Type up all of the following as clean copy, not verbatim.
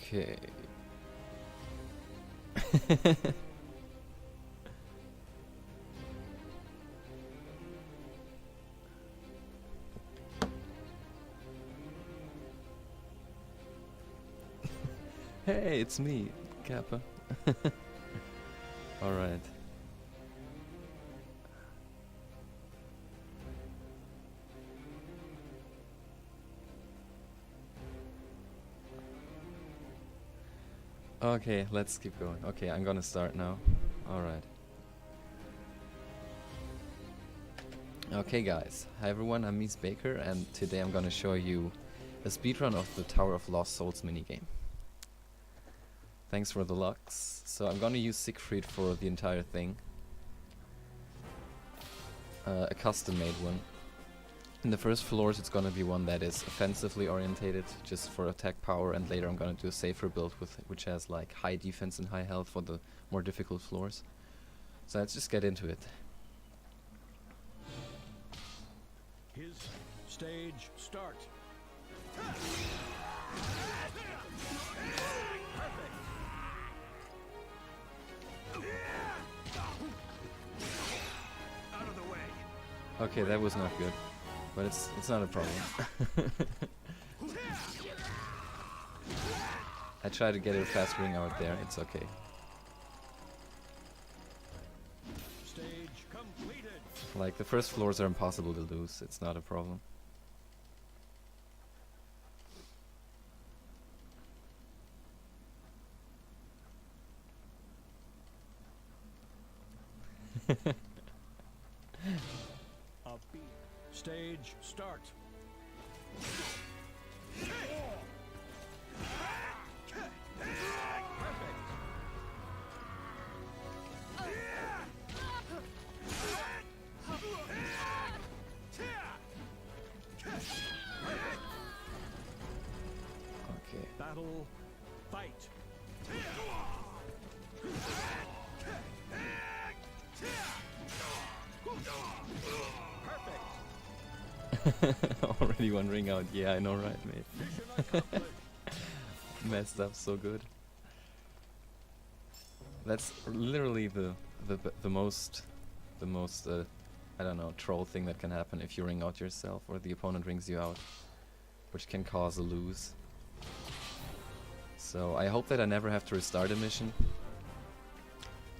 Okay. Hey, it's me, Kappa. Alright. Okay, let's keep going. Okay, I'm gonna start now. Alright. Okay guys, hi everyone, I'm Mies Baker and today I'm gonna show you a speedrun of the Tower of Lost Souls minigame. Thanks for the lux. So I'm gonna use Siegfried for the entire thing. A custom made one. In the first floors it's gonna be one that is offensively orientated, just for attack power, and later I'm gonna do a safer build which has like high defense and high health for the more difficult floors. So let's just get into it. His stage start. Out of the way. Okay, that was not good, but it's not a problem. I tried to get a fast ring out there, it's okay. Stage completed. Like, the first floors are impossible to lose, it's not a problem. Upbeat. Stage start. Okay. Battle. Fight. Already one ring out, yeah, I know, right, mate? Mission accomplished. Messed up so good. That's literally the most I don't know, troll thing that can happen if you ring out yourself or the opponent rings you out, which can cause a lose. So I hope that I never have to restart a mission.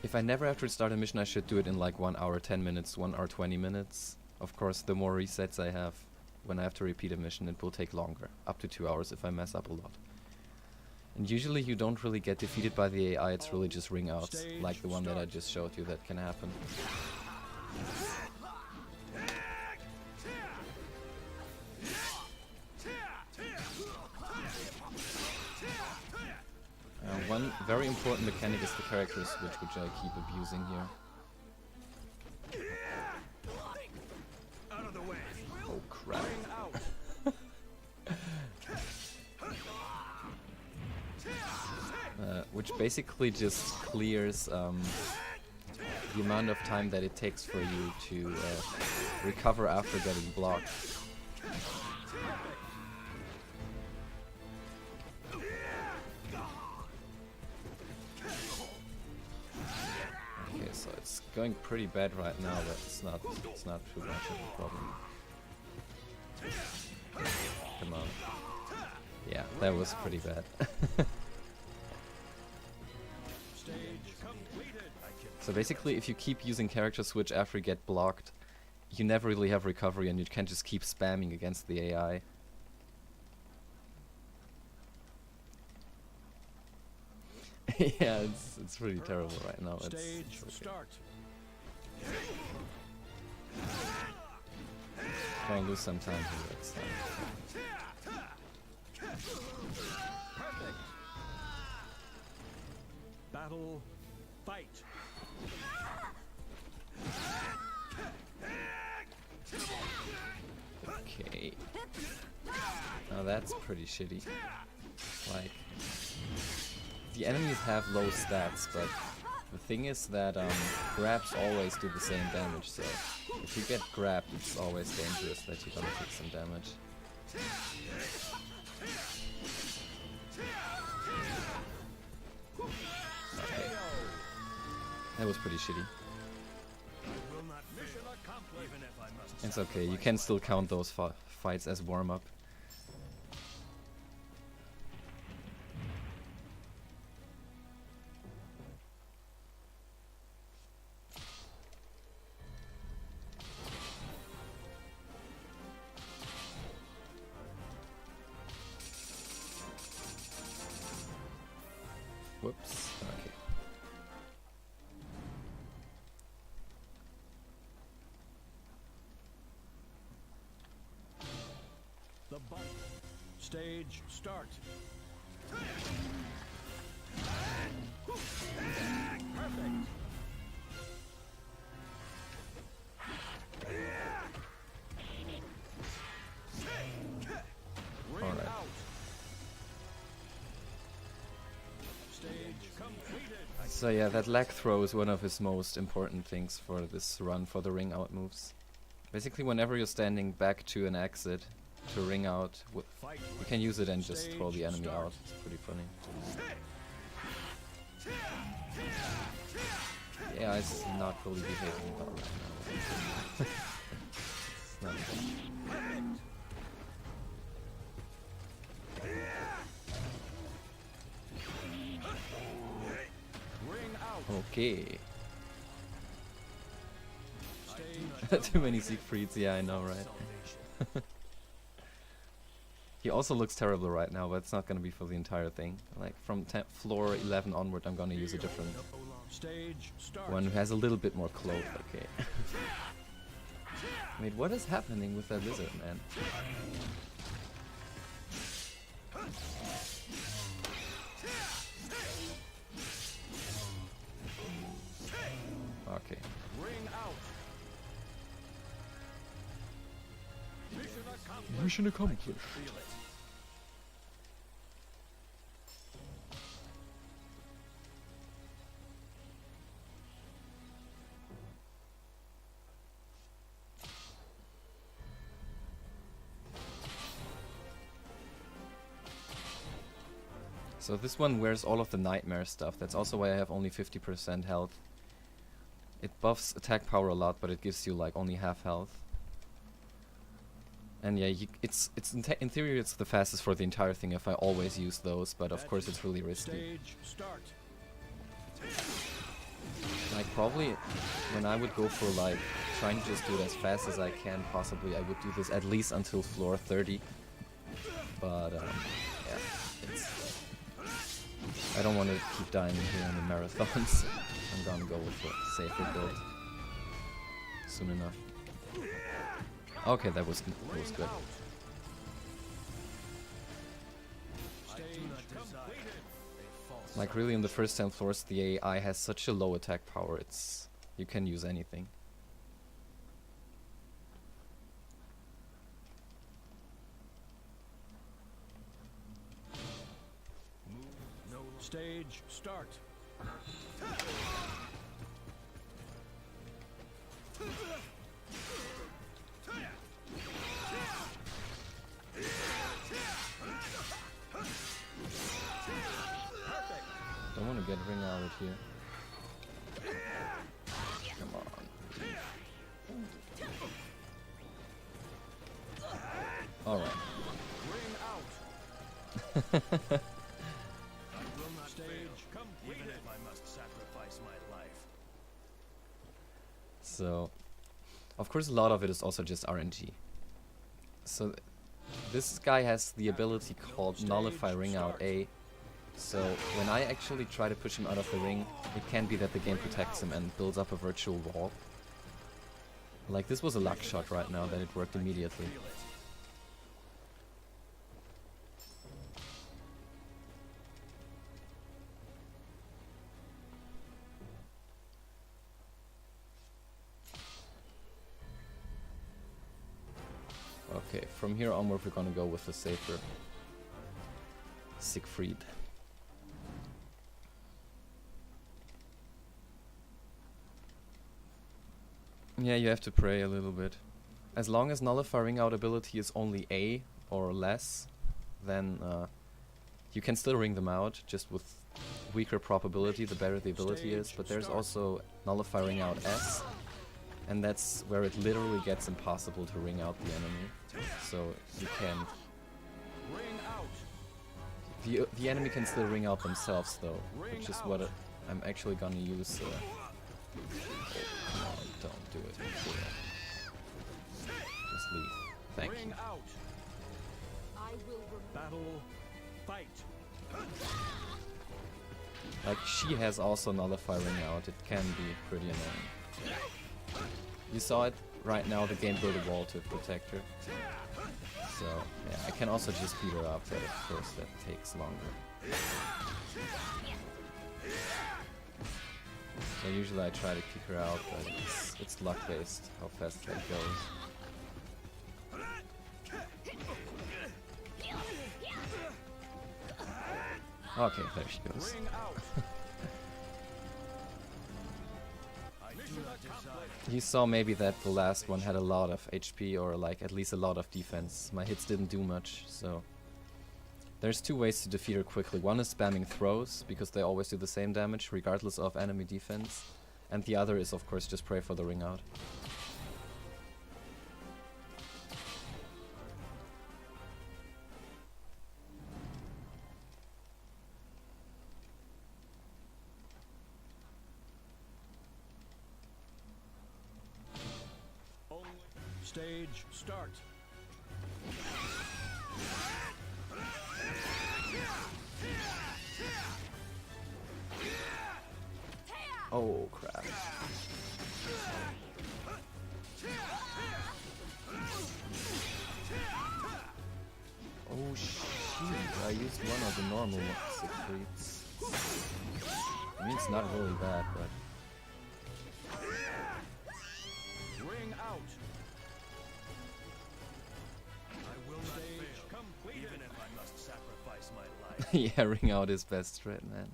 If I never have to restart a mission, I should do it in like 1 hour 10 minutes, 1 hour 20 minutes. Of course, the more resets I have when I have to repeat a mission, it will take longer, up to 2 hours if I mess up a lot. And usually you don't really get defeated by the AI, it's really just ring outs, like the one that I just showed you that can happen. One very important mechanic is the character switch, which I keep abusing here. Out of the way. Oh crap. Ring out. Which basically just clears the amount of time that it takes for you to recover after getting blocked. Okay, so it's going pretty bad right now, but it's not too much of a problem. Come on. Yeah, that was pretty bad. So basically, if you keep using character switch after you get blocked, you never really have recovery and you can just keep spamming against the AI. Yeah, it's really terrible right now. It's okay. Start. Try and lose some time here next time. Perfect. Battle. Fight. Okay. Now that's pretty shitty. Like, the enemies have low stats, but the thing is that grabs always do the same damage, so if you get grabbed, it's always dangerous that you're gonna take some damage. Okay. That was pretty shitty. Will not mission accomplished. Even if I must It's okay, you can still count those fights as warm-up. Whoops. Okay. the button. Stage start. Perfect. Ring Alright. out. Stage completed. So yeah, that lag throw is one of his most important things for this run for the ring out moves. Basically, whenever you're standing back to an exit to ring out, Fight. you can use it and just throw the Stage enemy start. out. It's pretty funny. Yeah, it's not really behaving well right now. It's not good. Ring out. Okay. Stage Too many Siegfrieds, yeah, I know, right? He also looks terrible right now, but it's not gonna be for the entire thing. Like, from floor 11 onward, I'm gonna use a different Stage start. one who has a little bit more cloak, okay. Wait, what is happening with that lizard, man? Okay. Ring out. Mission accomplished. Mission accomplished. Feel it. So this one wears all of the nightmare stuff. That's also why I have only 50% health. It buffs attack power a lot, but it gives you like only half health. And yeah, it's in theory it's the fastest for the entire thing if I always use those, but of course it's really risky. Stage start. Like probably when I would go for like trying to just do it as fast as I can, possibly I would do this at least until floor 30. But yeah, it's I don't want to keep dying here in the marathons. I'm gonna go with the safer build soon enough. Okay, that was good. Stage completed. Like really in the first 10 floors the AI has such a low attack power, it's you can use anything. No. Stage start. Don't want to get ring out here. Come on. Alright. Ring out. I will not stage completed. Even if I must sacrifice my life. So, of course a lot of it is also just RNG. So, this guy has the ability called Nullify Ring Out A. So, when I actually try to push him out of the ring, it can be that the game protects him and builds up a virtual wall. Like, this was a luck shot right now that it worked immediately. Feel it. Okay, from here onward we're gonna go with the safer Siegfried. Yeah, you have to pray a little bit. As long as Nullify Ring Out ability is only A or less, then you can still ring them out, just with weaker probability, the better the ability is, but there's also Nullify Ring Out S, and that's where it literally gets impossible to ring out the enemy. So you can... Ring out. The enemy can still ring out themselves though, which is what I'm actually gonna use. Oh, come on, don't do it. Just leave. Thank you. Ring out. I will Battle. Fight. Like, she has also Nullify Ring Out, it can be pretty annoying. You saw it, right now the game built a wall to protect her. So, yeah, I can also just beat her up, but of course that takes longer. So usually I try to kick her out, but it's luck based how fast that goes. Okay, there she goes. Ring out. I do not desire. You saw maybe that the last one had a lot of HP, or like at least a lot of defense. My hits didn't do much, so... There's two ways to defeat her quickly. One is spamming throws, because they always do the same damage, regardless of enemy defense. And the other is of course just pray for the ring out. Stage start. Oh crap. Oh shoot, I used one of the normal secrets. I mean, it's not really bad, but... Ring out. I will not fail, even if I must sacrifice my life. Yeah, ring out is best threat, man.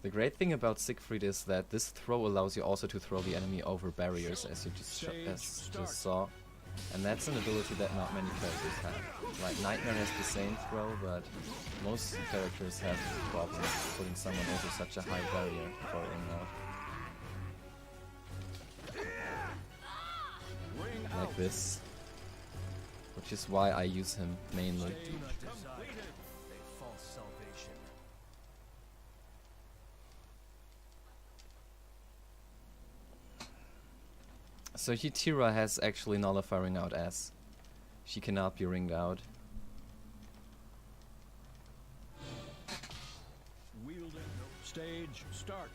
The great thing about Siegfried is that this throw allows you also to throw the enemy over barriers, as you just saw. And that's an ability that not many characters have. Like, Nightmare has the same throw, but most characters have problems putting someone over such a high barrier for ring out. Like this. Which is why I use him mainly. Do not desire a false salvation. So Yutira has actually Nullify Ring Out S. She cannot be ringed out. Wielding. Stage start.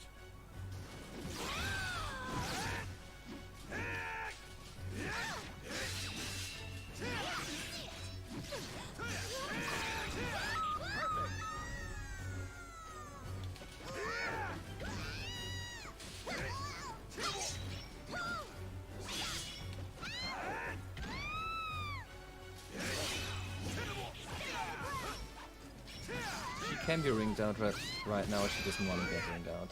She can be ringed out right now, she doesn't want to get ringed out.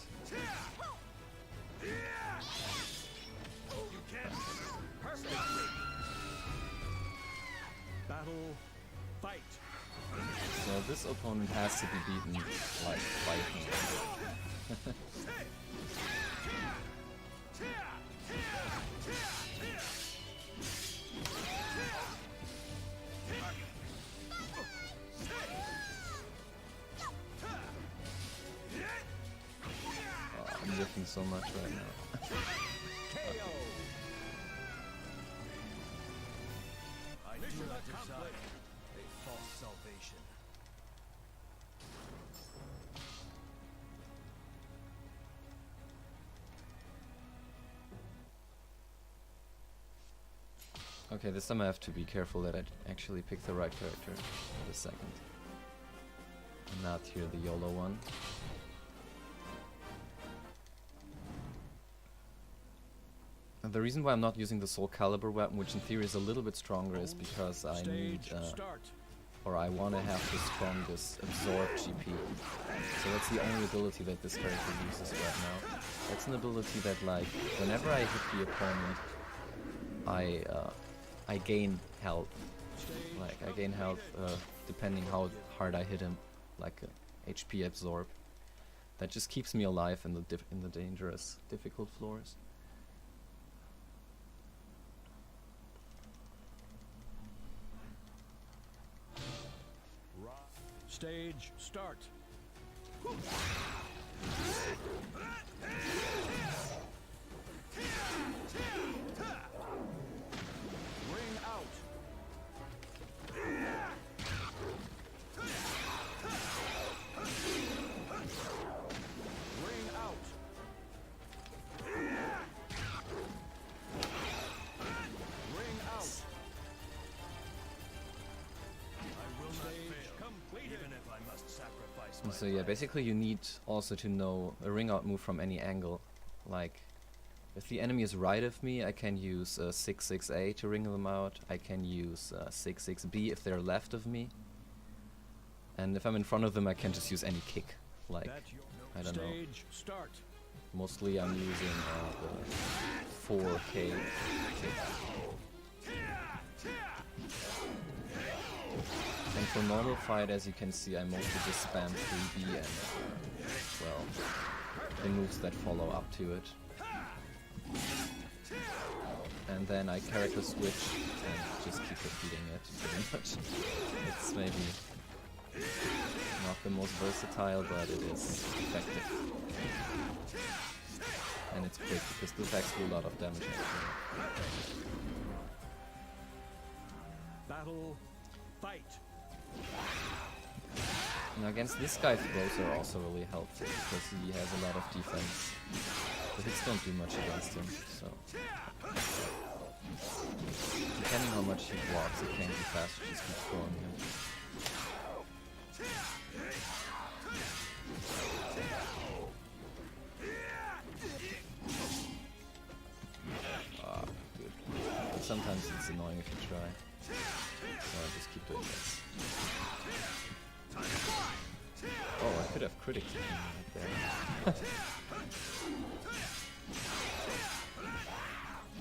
Battle. Fight. So this opponent has to be beaten like lightning. I'm whiffing so much right now. KO. I do not desire a false salvation. Okay, this time I have to be careful that I actually pick the right character for the second. And not here the YOLO one. And the reason why I'm not using the Soul Calibur weapon, which in theory is a little bit stronger, is because I need, or I want to have the strongest absorb GP. So that's the only ability that this character uses right now. That's an ability that, like, whenever I hit the opponent, I gain health Like, I gain health depending how hard I hit him, like a HP absorb. That just keeps me alive in the dangerous, difficult floors. Stage start. Ring out. Ring out. Ring out. I will not fail, even if I must sacrifice my So yeah, basically you need also to know a ring out move from any angle. Like, if the enemy is right of me, I can use 6-6-A to ring them out. I can use 6-6-B if they're left of me. And if I'm in front of them, I can just use any kick. Like, I don't know. Stage start. Mostly I'm using the 4K kick. And for normal fight, as you can see, I mostly just spam 3B and, well, the moves that follow up to it. And then I character switch and just keep repeating it, pretty much. It's maybe not the most versatile, but it is effective. And it's quick, because the attacks do a lot of damage actually. Battle. Fight. Now against this guy, throws are also really helpful, because he has a lot of defense. The hits don't do much against him, so... Depending how much he blocks, it can be fast to just keep throwing him. Ah, good. But sometimes it's annoying if you try. So I just keep doing this. Oh, I could have critic him right there.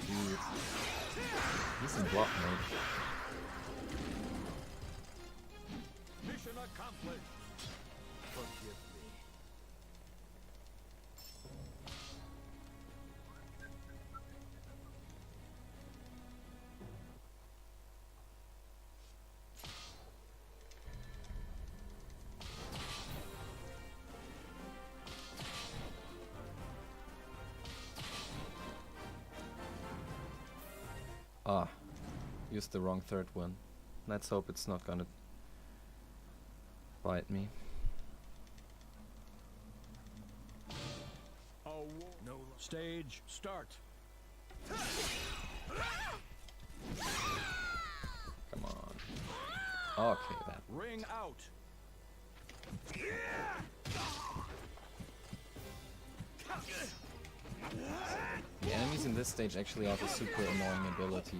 Dude. He's in block mode. Mission accomplished. Forgive me. Ah, used the wrong third one. Let's hope it's not gonna bite me. No. Stage start. Come on. Okay, that. Ring out. The enemies in this stage actually have a super annoying ability,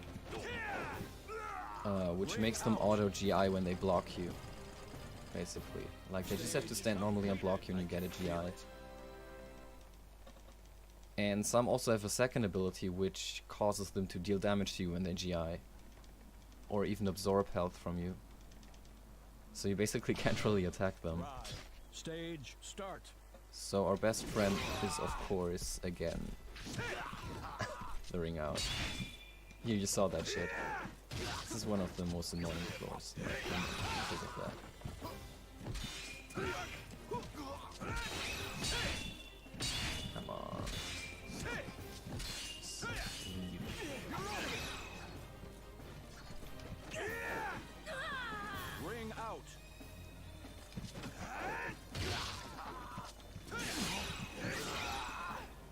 which makes them auto GI when they block you. Basically, like they just have to stand normally and block you and you get a GI. And some also have a second ability which causes them to deal damage to you when they GI, or even absorb health from you. So you basically can't really attack them. Rise. Stage start. So our best friend is of course again the ring out. You just saw that shit. This is one of the most annoying floors because of that. Come on. Ring out.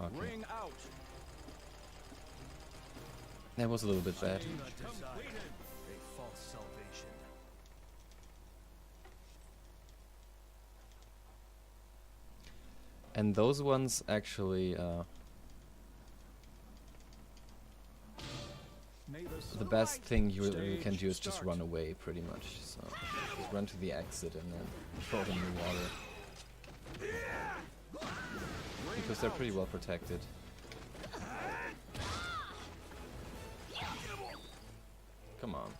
Okay. Ring out. That was a little bit bad. Completed. A false salvation. And those ones actually, the best thing you can do is just run away, pretty much. So just run to the exit and then throw them in the water. Because they're pretty well protected. Come on.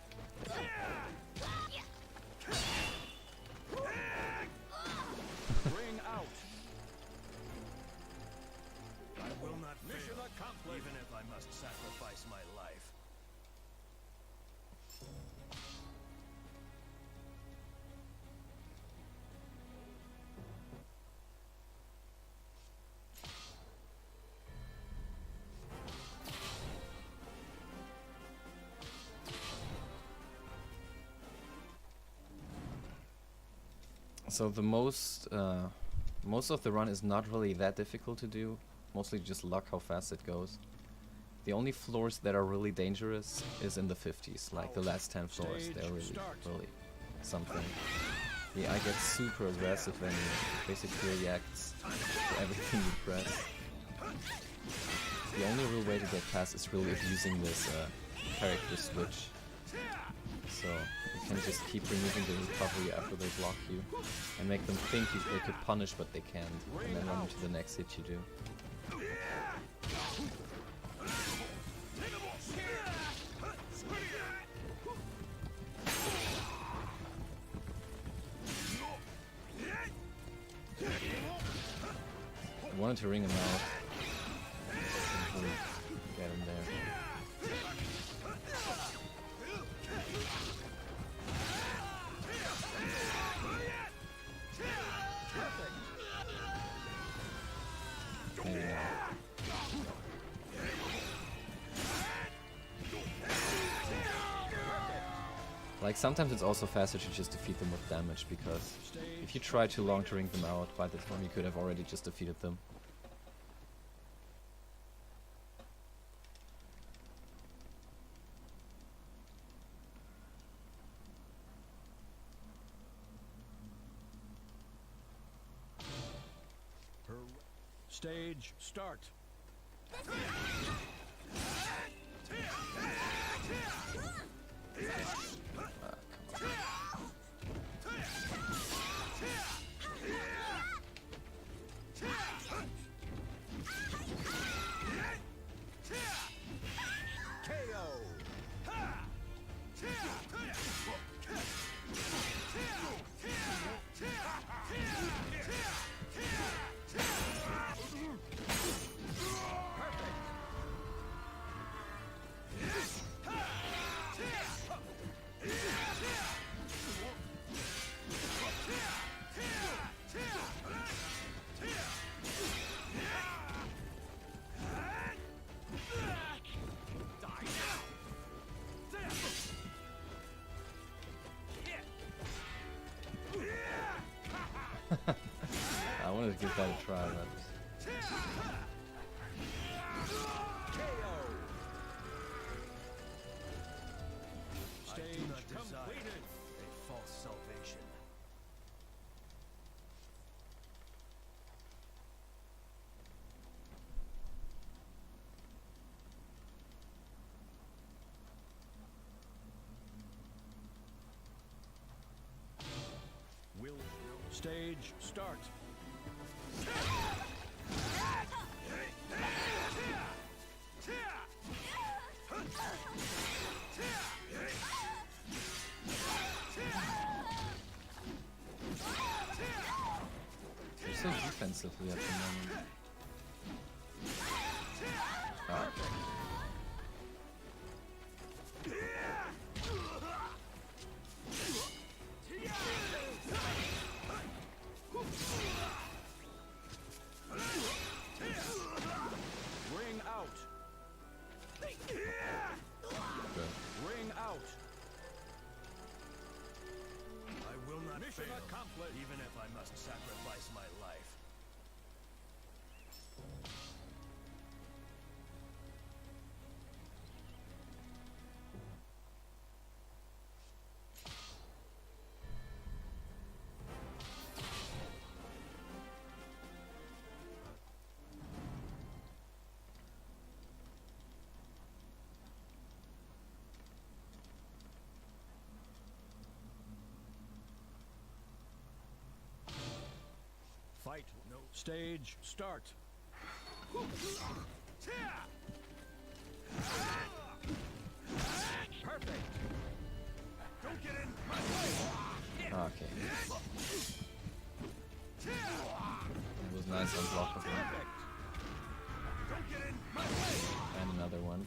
So the most of the run is not really that difficult to do. Mostly just luck how fast it goes. The only floors that are really dangerous is in the 50s, like the last 10 floors. They're really something. Yeah, I get super aggressive and basically reacts to everything you press. The only real way to get past is really using this character switch. So you can just keep removing the recovery after they block you and make them think they could punish but they can't, and then run into the next hit you do. I wanted to ring him out. Hopefully get him there. Maybe not. Like, sometimes it's also faster to just defeat them with damage, because if you try too long to ring them out, by the time you could have already just defeated them. Stage start. I wanted to give that a try, but... Stage completed. A false salvation. Will stage start. You're so defensively at the moment. Ah, okay. Ring out. Good. Ring out. I will not Mission fail, accomplished. Even if I must sacrifice my life. Fight. No. Stage start. Perfect. Don't get in my way. Ah, okay. It was nice unblockable. Perfect. Don't get in my way. And another one.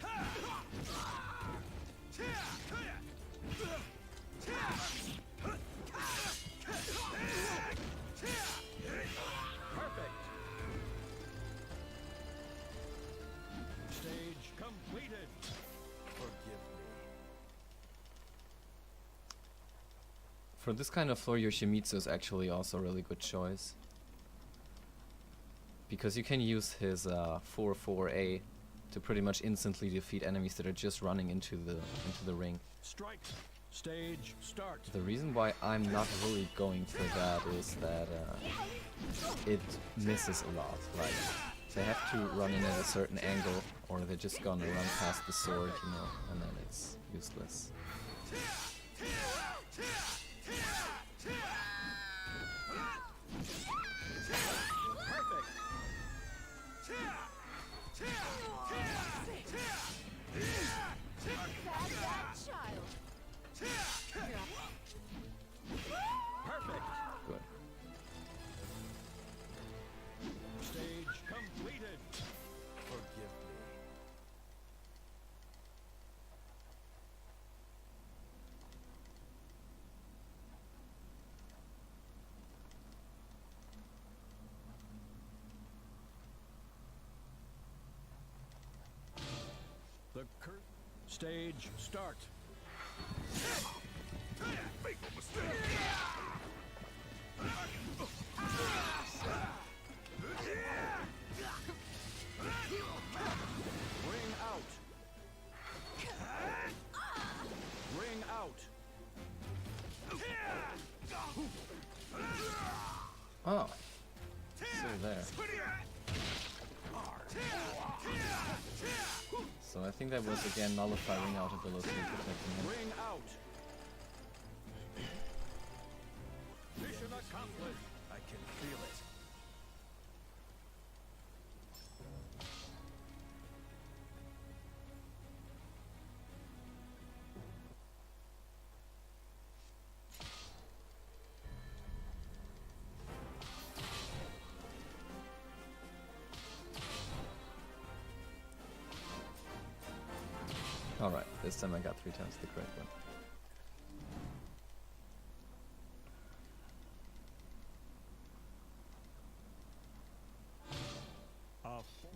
Perfect. Stage completed. Forgive me. For this kind of floor, Yoshimitsu is actually also a really good choice. Because you can use his 4-4A to pretty much instantly defeat enemies that are just running into the ring. Strike. Stage start. The reason why I'm not really going for that is that it misses a lot. Like, they have to run in at a certain angle, or they're just gonna run past the sword, you know, and then it's useless. Good. Stage completed. Forgive me. The stage start. Fatal mistake. Ring out. Ring out. Oh, still there. So I think that was again nullifying out ability protecting him. Ring out. Mission accomplished. I can feel it. Alright, this time I got 3 times the correct one.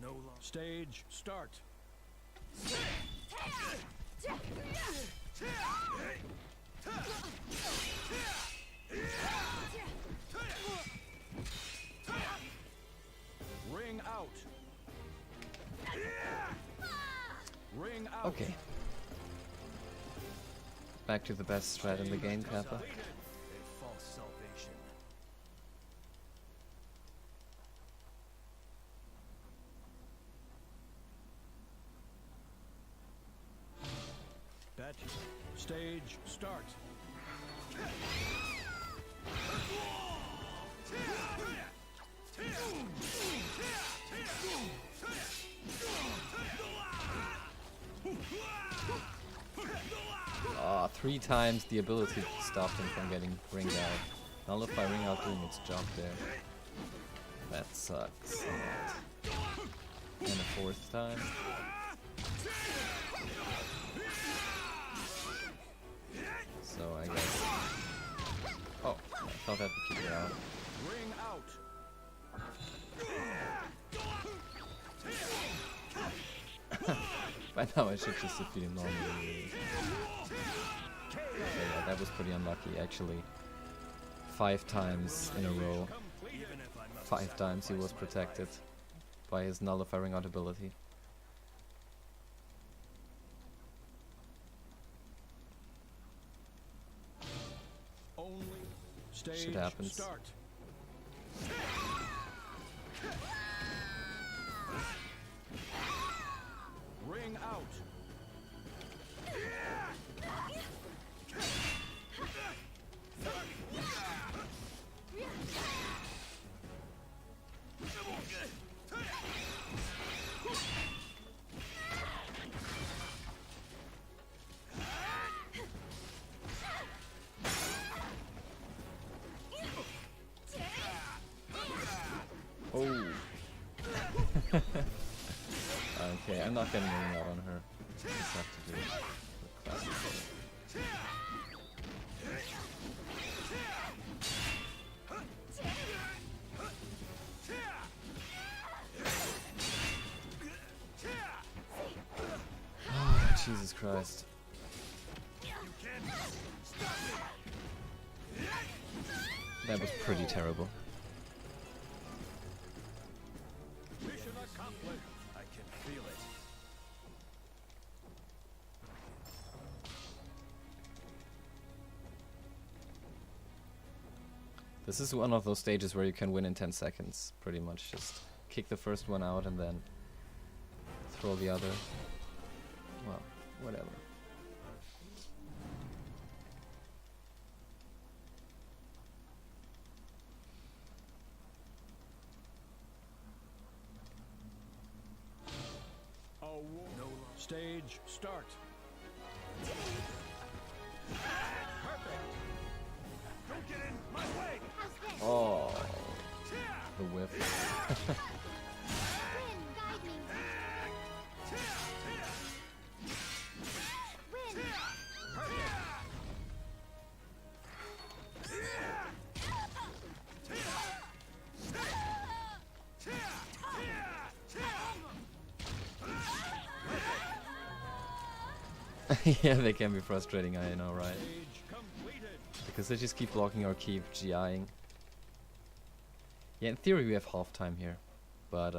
No longer. Stage start. Ring out. Ring out. Okay. Back to the best strat in the game, Kappa. A false salvation. Bet. Stage start. Ah, 3 times the ability stopped him from getting ringed out. Nullify ring out doing its job there. That sucks a lot. And a 4th time. So I guess. Oh, I thought that would keep it out. Ring out. By now I should just defeat him normally. Okay, yeah, that was pretty unlucky. Actually, 5 times in a row. 5 times he was protected by his nullifying out ability. Only stage Shit happens. start. Ring out. Oh. Okay, I'm not getting a ring out on her. Just have to do the classic. Oh, Jesus Christ. You can't stop me. That was pretty terrible. Mission accomplished. I can feel it. This is one of those stages where you can win in 10 seconds, pretty much. Just kick the first one out and then throw the other. Well, whatever. Oh, no. Stage start. Perfect. Don't get in my way. Oh, the whiff. Wind, guide me. Wind. Yeah, they can be frustrating, I know, right? Stage completed. Because they just keep blocking or keep GIing. Yeah, in theory we have half time here. But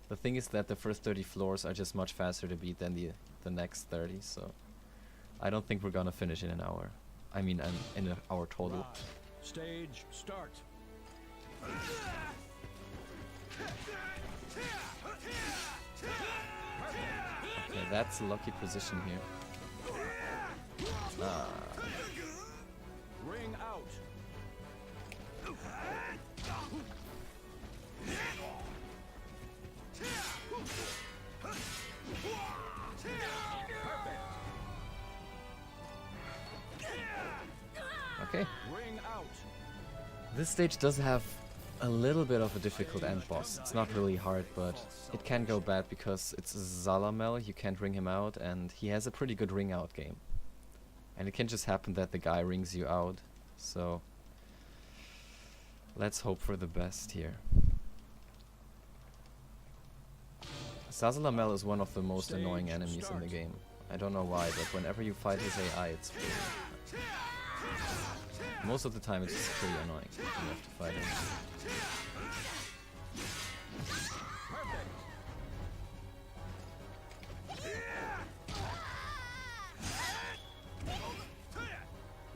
the thing is that the first 30 floors are just much faster to beat than the next 30, so I don't think we're gonna finish in an hour. I mean, in an hour total. Right. Stage start. Okay, that's a lucky position here. Ah, Ring out. okay. Ring out. This stage does have a little bit of a difficult end boss. It's not really hard, but it can go bad because it's Zalamel, you can't ring him out, and he has a pretty good ring out game. And it can just happen that the guy rings you out, so let's hope for the best here. Zalamel is one of the most annoying Stage enemies in start. the game. I don't know why, but whenever you fight his AI, it's pretty... Most of the time it's just pretty annoying when you have to fight him.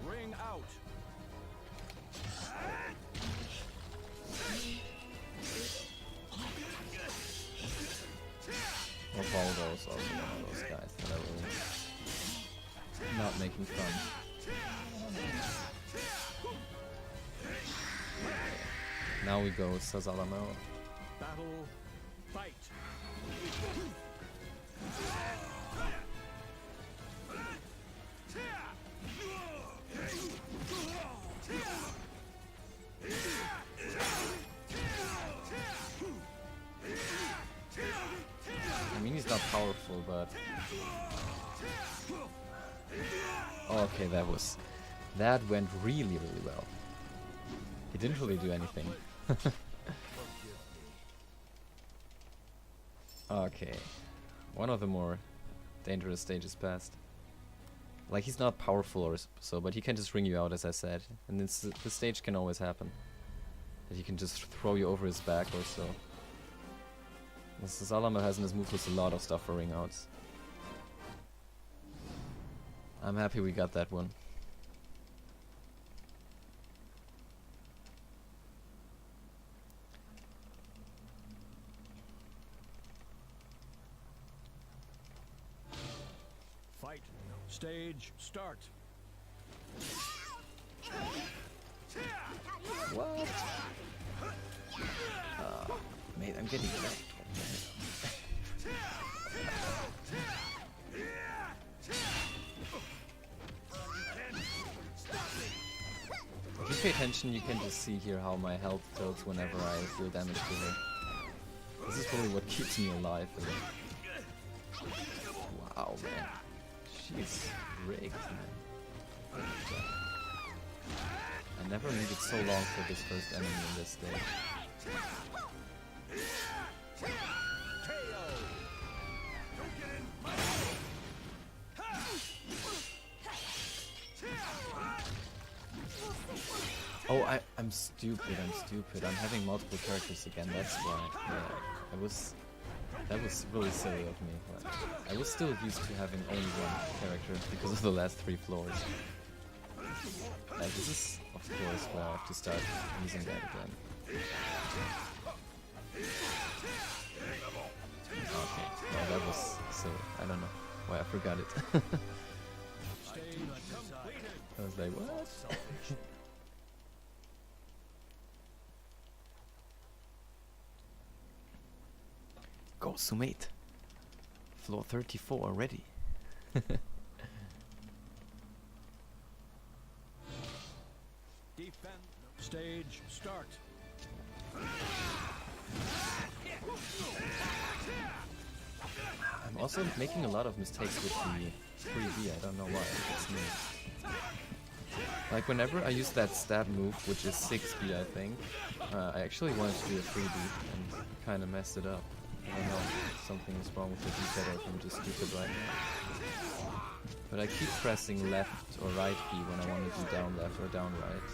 Ring out. Well, Voldo's also one of those guys that are really not making fun. Now we go Zalamel. Battle. Fight. I mean, he's not powerful, but... Oh, okay, that went really, really well. He didn't really do anything. Okay. One of the more dangerous stages passed. Like, he's not powerful or so, but he can just ring you out, as I said. And this stage can always happen. That he can just throw you over his back or so. Zalamel has in his move list a lot of stuff for ring outs. I'm happy we got that one. Fight. Stage start. What? Mate, I'm getting left. If you pay attention, you can just see here how my health tilts whenever I deal damage to her. This is probably what keeps me alive. Wow, man. She's rigged, man. I never needed so long for this first enemy in this stage. Oh, I I'm stupid. I'm having multiple characters again. That's why. Yeah, that was really silly of me. But I was still used to having only one character because of the last 3 floors. This is, of course, where I have to start using that again. Okay, well, that was silly. I don't know why I forgot it. I was like, what? Go, Sumate. Floor 34 already. Defend. Stage start. I'm also making a lot of mistakes with the 3B. I don't know why. It's me. Like whenever I use that stab move, which is 6B, I think, I actually wanted to do a 3B and kind of messed it up. I don't know. Something is wrong with the D-pad, or if I'm just stupid right now. But I keep pressing left or right B when I want to do down left or down right.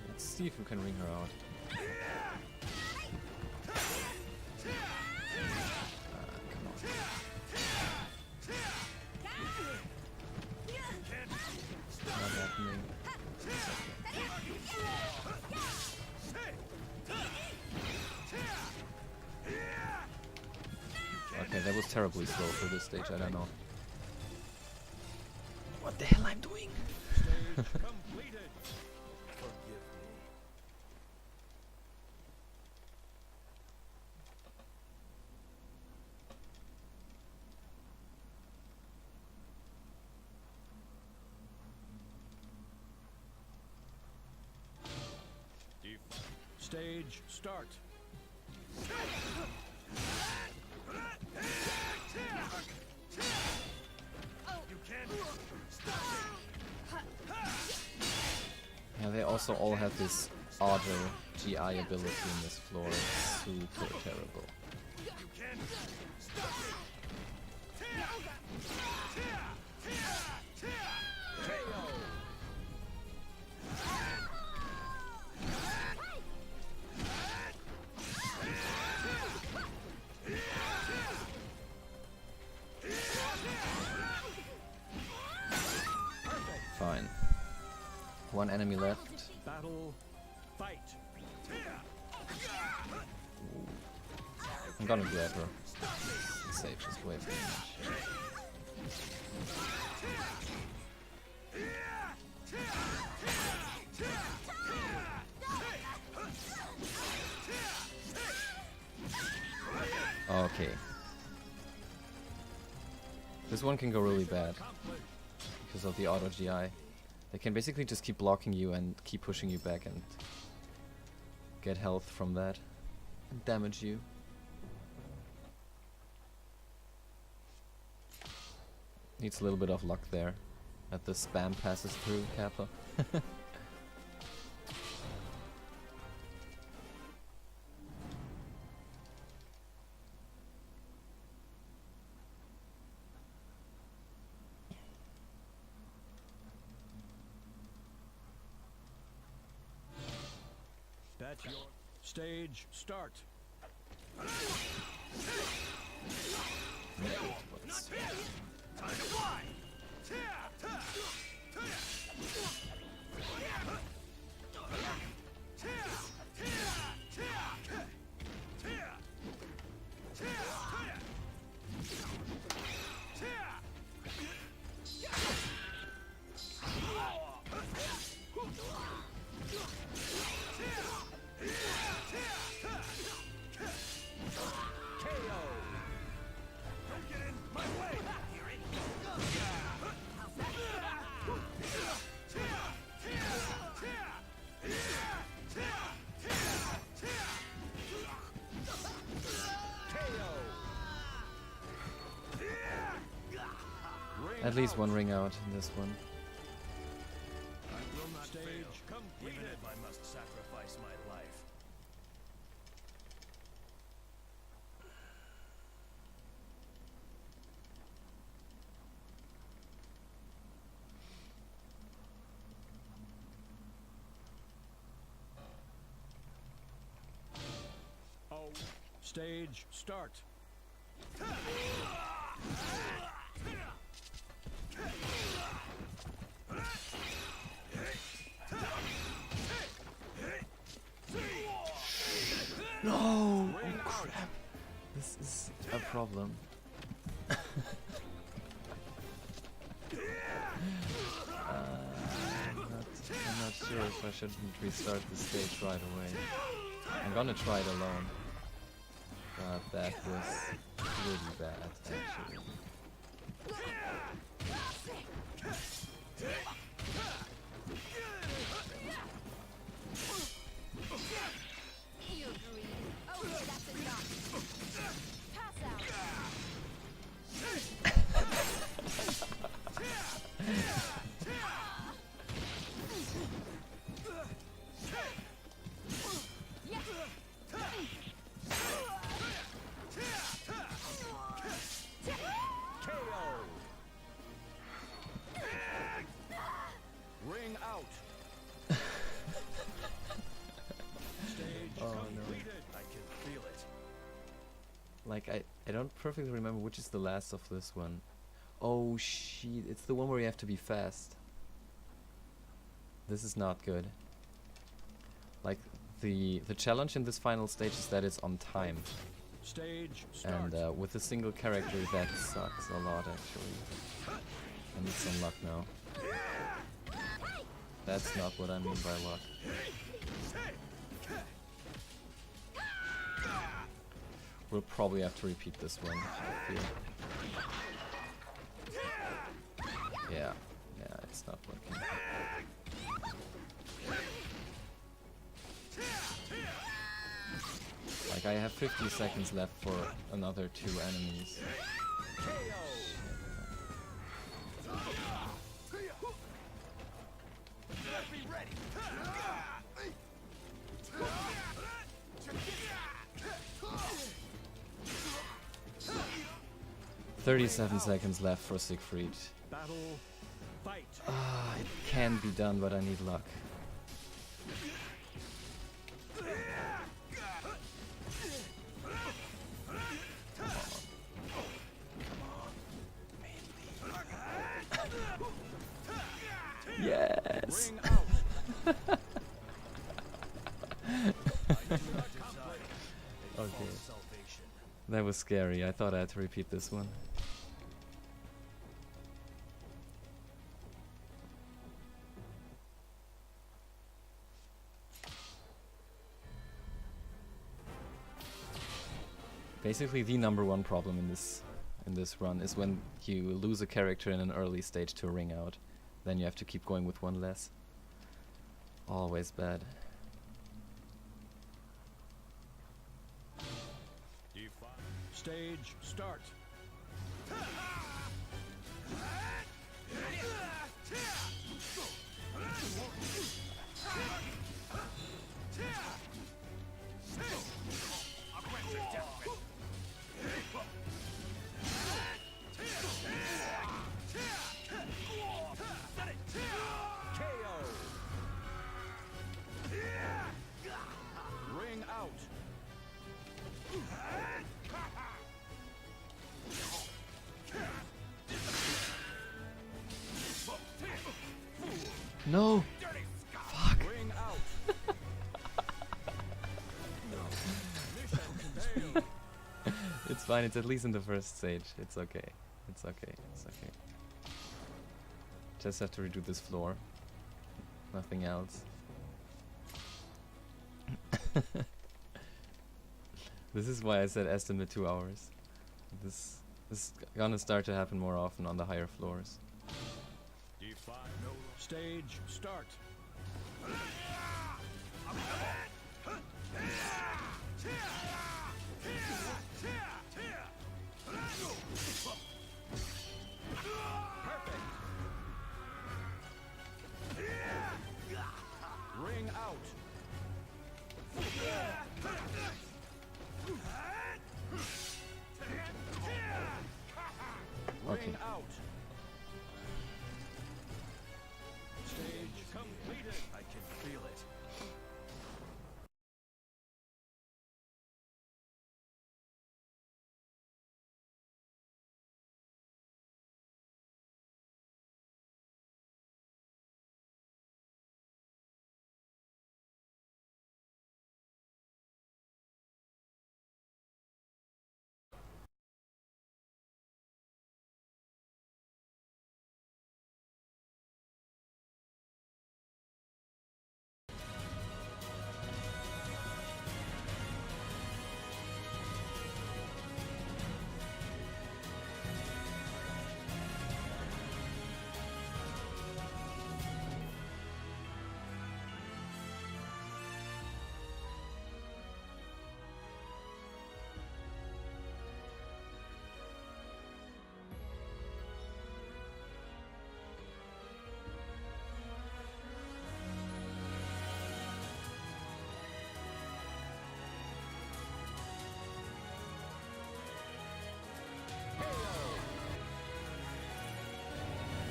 Let's see if we can ring her out. Come on. Not happening. It's okay. Okay, that was terribly slow for this stage, I don't know what the hell I'm doing. Completed. Forgive me. Stage start. Yeah, they also all have this auto GI ability in this floor. It's super terrible. Fine. One enemy left. Battle. Fight. I'm gonna grab her. It's safe, just wait for the match. Okay. This one can go really bad because of the auto GI. They can basically just keep blocking you and keep pushing you back and get health from that and damage you. Needs a little bit of luck there that the spam passes through Kappa. That's your stage start. Time to fly. At least one ring out in this one. I will not fail. Even if I must sacrifice my life. Oh, stage start. No! Oh crap! This is a problem. I'm not sure if I shouldn't restart the stage right away. I'm gonna try it alone. But that was really bad, actually. You're greedy. Oh, that's enough. Pass out. Ring out. Stage completed. I can feel it. Like, I don't perfectly remember which is the last of this one. Oh shit, it's the one where you have to be fast. This is not good. Like, the challenge in this final stage is that it's on time. Stage start. And with a single character that sucks a lot, actually. I need some luck now. That's not what I mean by luck. We'll probably have to repeat this one, I feel. Yeah, it's not working. Like, I have 50 seconds left for another 2 enemies. Be ready. 37 seconds left for Siegfried. Battle. Fight. Ah, it can be done, but I need luck. Yes! Ring out. Okay. That was scary. I thought I had to repeat this one. Basically, the #1 problem in this run is when you lose a character in an early stage to a ring out. Then you have to keep going with one less. Always bad. Stage start. Ring out. No! Fuck! Ring out. Mission failed. It's fine, it's at least in the first stage. It's okay. It's okay. It's okay. Just have to redo this floor. Nothing else. This is why I said estimate 2 hours. This is gonna start to happen more often on the higher floors. Stage start. Perfect.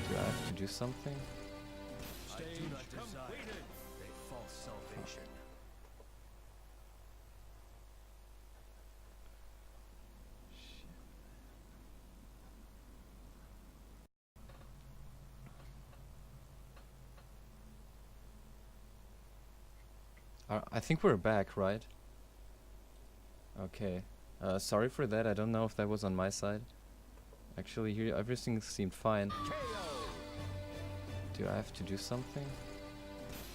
Do I have to do something? Stage completed. A false salvation. I think we're back, right? Okay. Sorry for that. I don't know if that was on my side. Actually, here everything seemed fine. KO. Do I have to do something?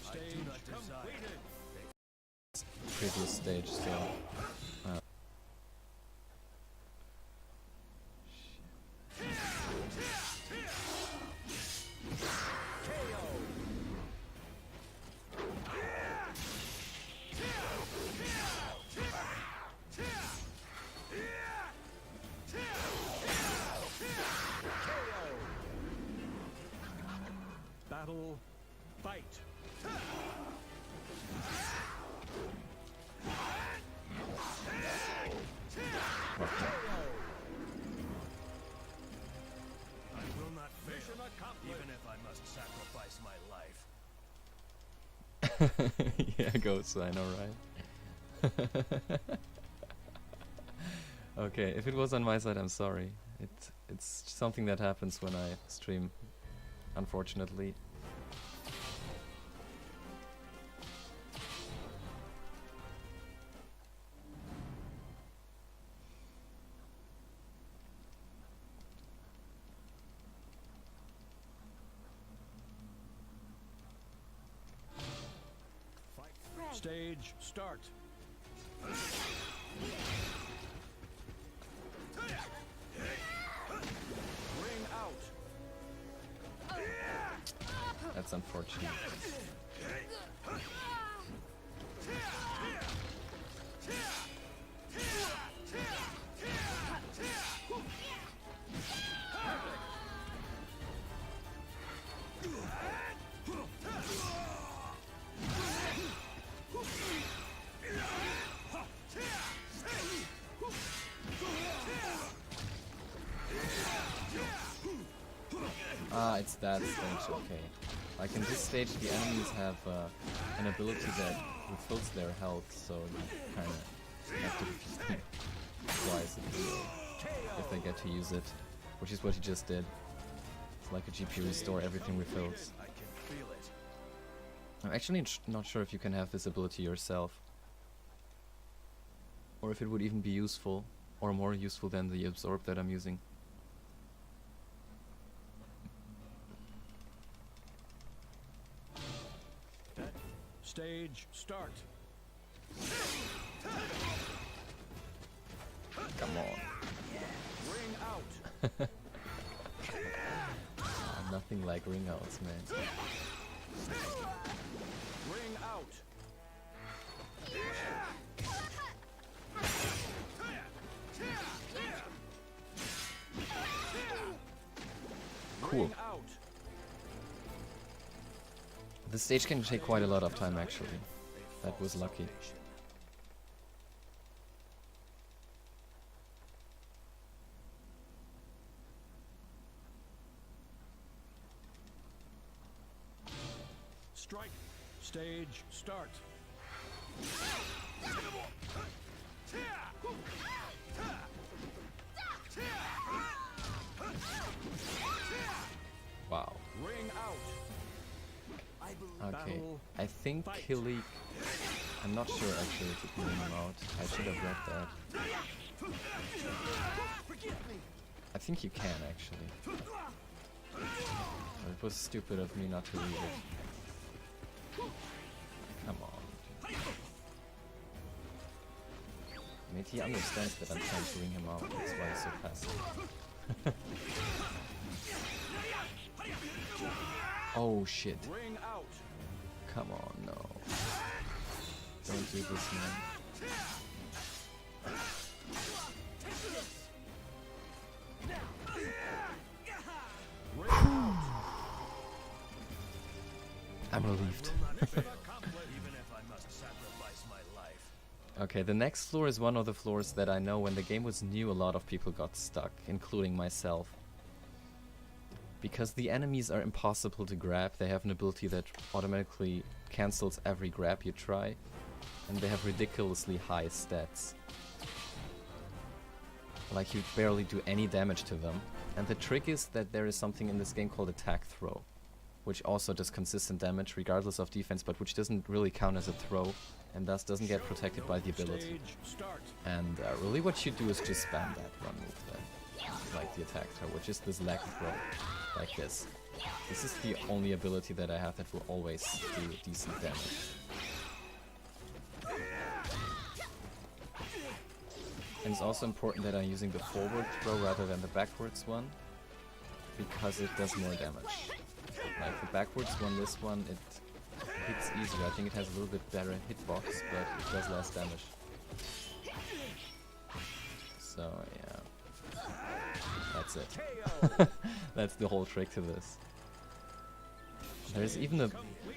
Stage completed. Previous stage, so. Battle. Fight. I will not fail, mission accomplished, even if I must sacrifice my life. Yeah, Ghost, I know, right? Okay, if it was on my side, I'm sorry. It's something that happens when I stream, unfortunately. Red. Stage start. Ring out. That's unfortunate. Ah, it's that stage, okay. Like in this stage, the enemies have an ability that refills their health, so you kind of have to defeat them twice if they get to use it, which is what he just did. It's like a GP restore, everything refills. I can feel it. I'm actually not sure if you can have this ability yourself, or if it would even be useful, or more useful than the absorb that I'm using. Stage start. Come on. Ring out. Nothing like ring outs, man. Ring out. Cool. Ring out. The stage can take quite a lot of time, actually. That was lucky. Strike. Stage start. Wow. Ring out. Okay. Battle. I think Fight. Killy... I'm not sure actually if you can bring him out. I should have read that. I think you can actually. It was stupid of me not to read it. Come on. Maybe he understands that I'm trying to ring him out. That's why he's so passive. Oh shit. Ring out. Come on, no. Don't do this, man. Ring out. I'm relieved. Mission accomplished, even if I must sacrifice my life. Okay, the next floor is one of the floors that I know when the game was new a lot of people got stuck, including myself. Because the enemies are impossible to grab, they have an ability that automatically cancels every grab you try, and they have ridiculously high stats. Like, you barely do any damage to them. And the trick is that there is something in this game called attack throw, which also does consistent damage regardless of defense, but which doesn't really count as a throw, and thus doesn't get protected by the ability. And really what you do is just spam that one move then, like the attack throw, which is this leg throw, like this. This is the only ability that I have that will always do decent damage. And it's also important that I'm using the forward throw rather than the backwards one, because it does more damage. Like the backwards one, this one, it hits easier. I think it has a little bit better hitbox, but it does less damage. So yeah, that's it. That's the whole trick to this. There's even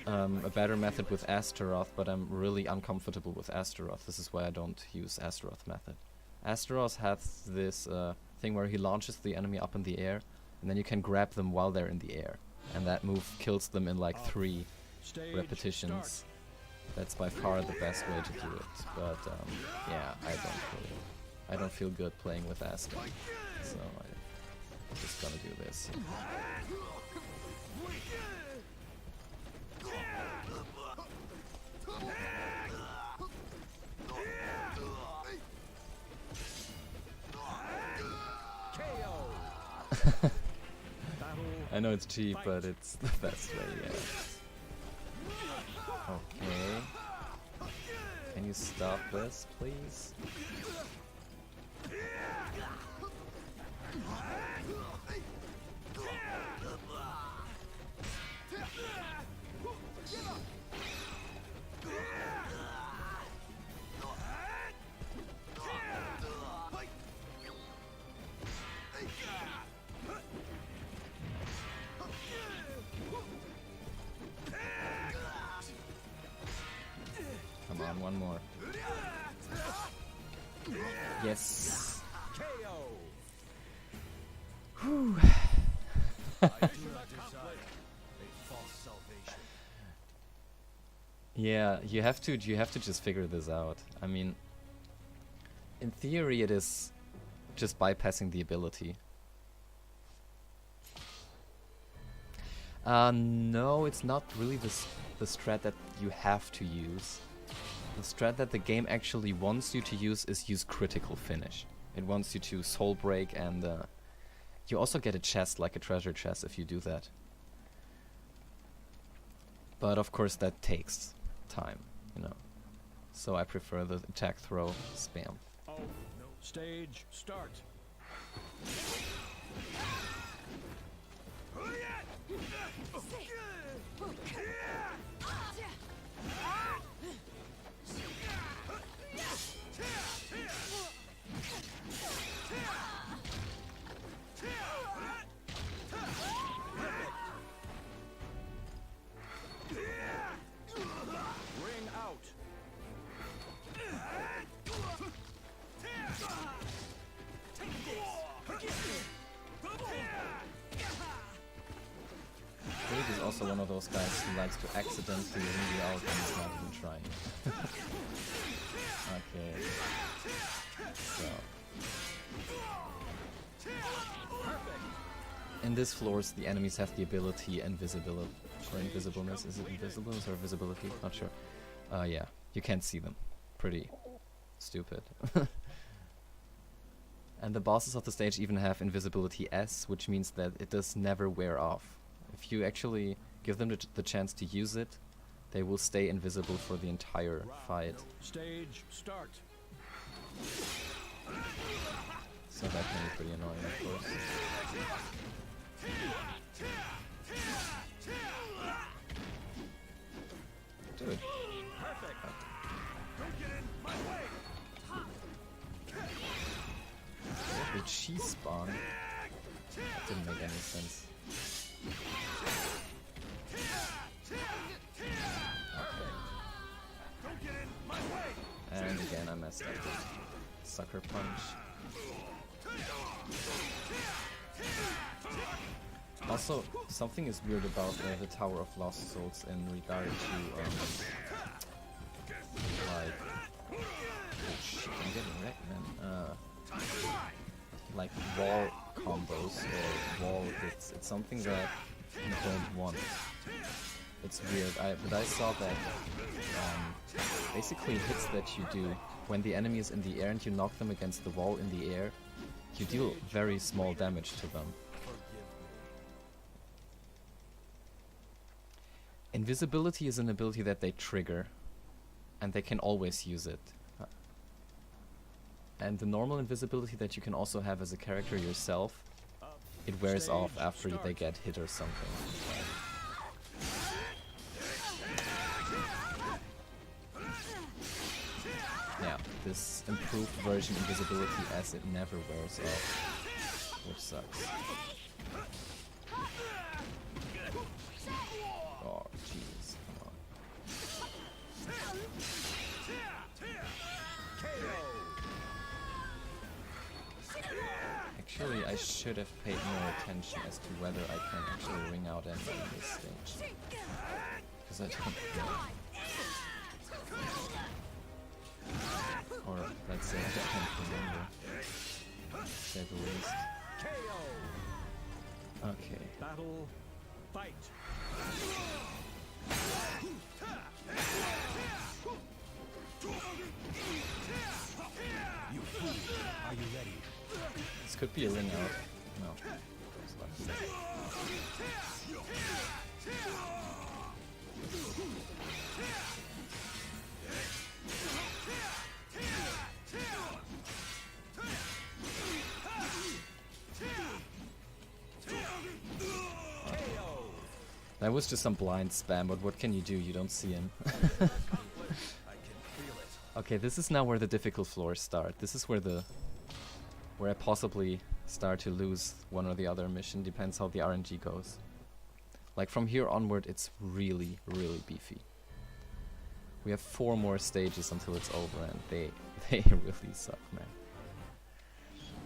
a better method with Astaroth, but I'm really uncomfortable with Astaroth. This is why I don't use Astaroth method. Astaroth has this thing where he launches the enemy up in the air, and then you can grab them while they're in the air. And that move kills them in like 3 repetitions. That's by far the best way to do it. But yeah, I don't feel good playing with Asta, so I'm just gonna do this. I know it's cheap, but it's the best way, yeah. Okay. Can you stop this, please? Come on, one more. Yes. Whew. Yeah, you have to just figure this out. I mean, in theory it is just bypassing the ability. No, it's not really the strat that you have to use. The strat that the game actually wants you to use is use critical finish. It wants you to soul break, and you also get a chest, like a treasure chest, if you do that. But of course that takes time, you know. So I prefer the attack throw spam. Oh, no. Stage start. Ring out. Dave is also one of those guys who likes to accidentally ring you out when he's not even trying. Okay. So. In this floors, the enemies have the ability invisibility, or invisibleness. Is it invisibleness or visibility? Not sure. Yeah, you can't see them. Pretty stupid. And the bosses of the stage even have invisibility S, which means that it does never wear off. If you actually give them the chance to use it, they will stay invisible for the entire fight. Stage start. So that can be pretty annoying, of course. Do it. Perfect. Don't get in my way. The cheese spawn. That didn't make any sense. Don't get in my way. And again I messed up. Sucker punch. Also, something is weird about the Tower of Lost Souls in regard to, like... Oh shit, I'm getting wrecked, man. Like wall combos or wall hits. It's something that you don't want. It's weird, but I saw that basically hits that you do when the enemy is in the air and you knock them against the wall in the air, you deal very small damage to them. Invisibility is an ability that they trigger, and they can always use it. And the normal invisibility that you can also have as a character yourself, it wears off after they get hit or something. Yeah, this improved version invisibility as it never wears off, which sucks. Oh, jeez, come on. Actually, I should have paid more attention as to whether I can actually ring out any on this stage. Because I don't know. Or, let's say, I can't remember. To say the least. Okay. Battle, fight. You fool, are you ready? This could be a ring out. No. That was just some blind spam, but what can you do? You don't see him. Okay, this is now where the difficult floors start. This is where I possibly start to lose one or the other mission, depends how the RNG goes. Like from here onward, it's really, really beefy. We have 4 more stages until it's over, and they really suck, man.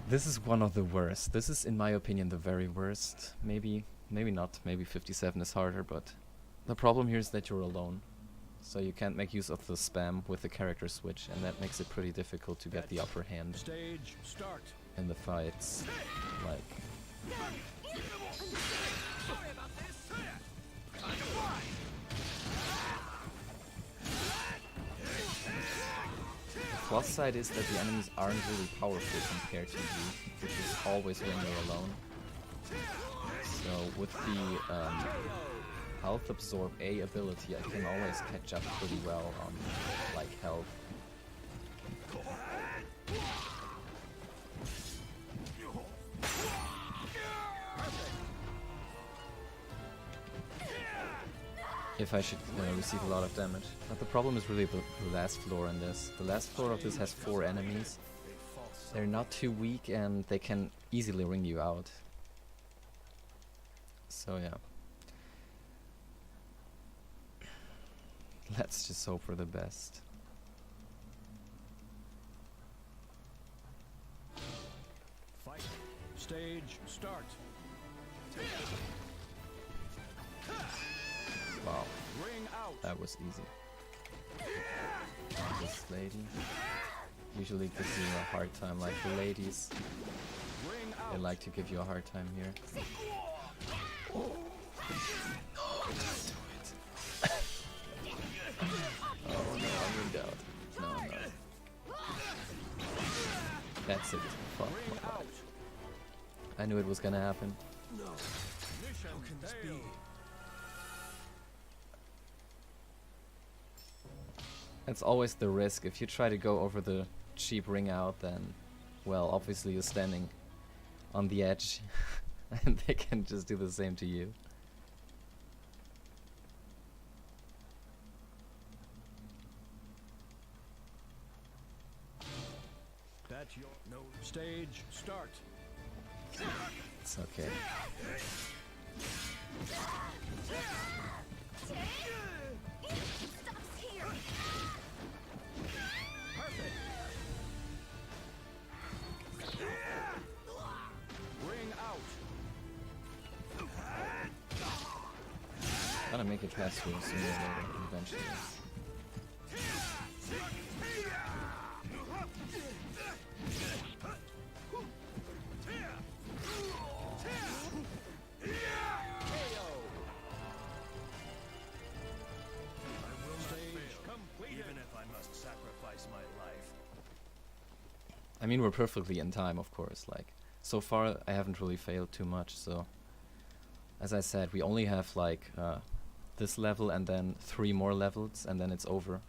This is one of the worst. This is, in my opinion, the very worst. Maybe not. Maybe 57 is harder, but the problem here is that you're alone. So you can't make use of the spam with the character switch, and that makes it pretty difficult to get the upper hand Stage start. in the fights. Like, the plus side is that the enemies aren't really powerful compared to you, which is always when you're alone. So with the health absorb A ability, I can always catch up pretty well on like health. If I should receive a lot of damage. But the problem is really the last floor in this. The last floor of this has 4 enemies. They're not too weak and they can easily ring you out. So yeah. Let's just hope for the best. Fight. Stage start. Wow, Ring out. that was easy. This lady usually gives you a hard time, like the ladies. Ring They out. like to give you a hard time here. No, don't do it. Oh no, I'm ringed out. No. That's it. Fuck Ring my out. life. I knew it was gonna happen. No. Mission How can this be? It's always the risk. If you try to go over the cheap ring out, then, well, obviously you're standing on the edge, and they can just do the same to you. That's your no stage start. It's okay. Stops here. Perfect. Ring out. Gotta make it past you sooner or later, eventually. Even if I must sacrifice my life. I mean, we're perfectly in time, of course. Like, so far I haven't really failed too much, so... As I said, we only have, like, this level and then 3 more levels, and then it's over.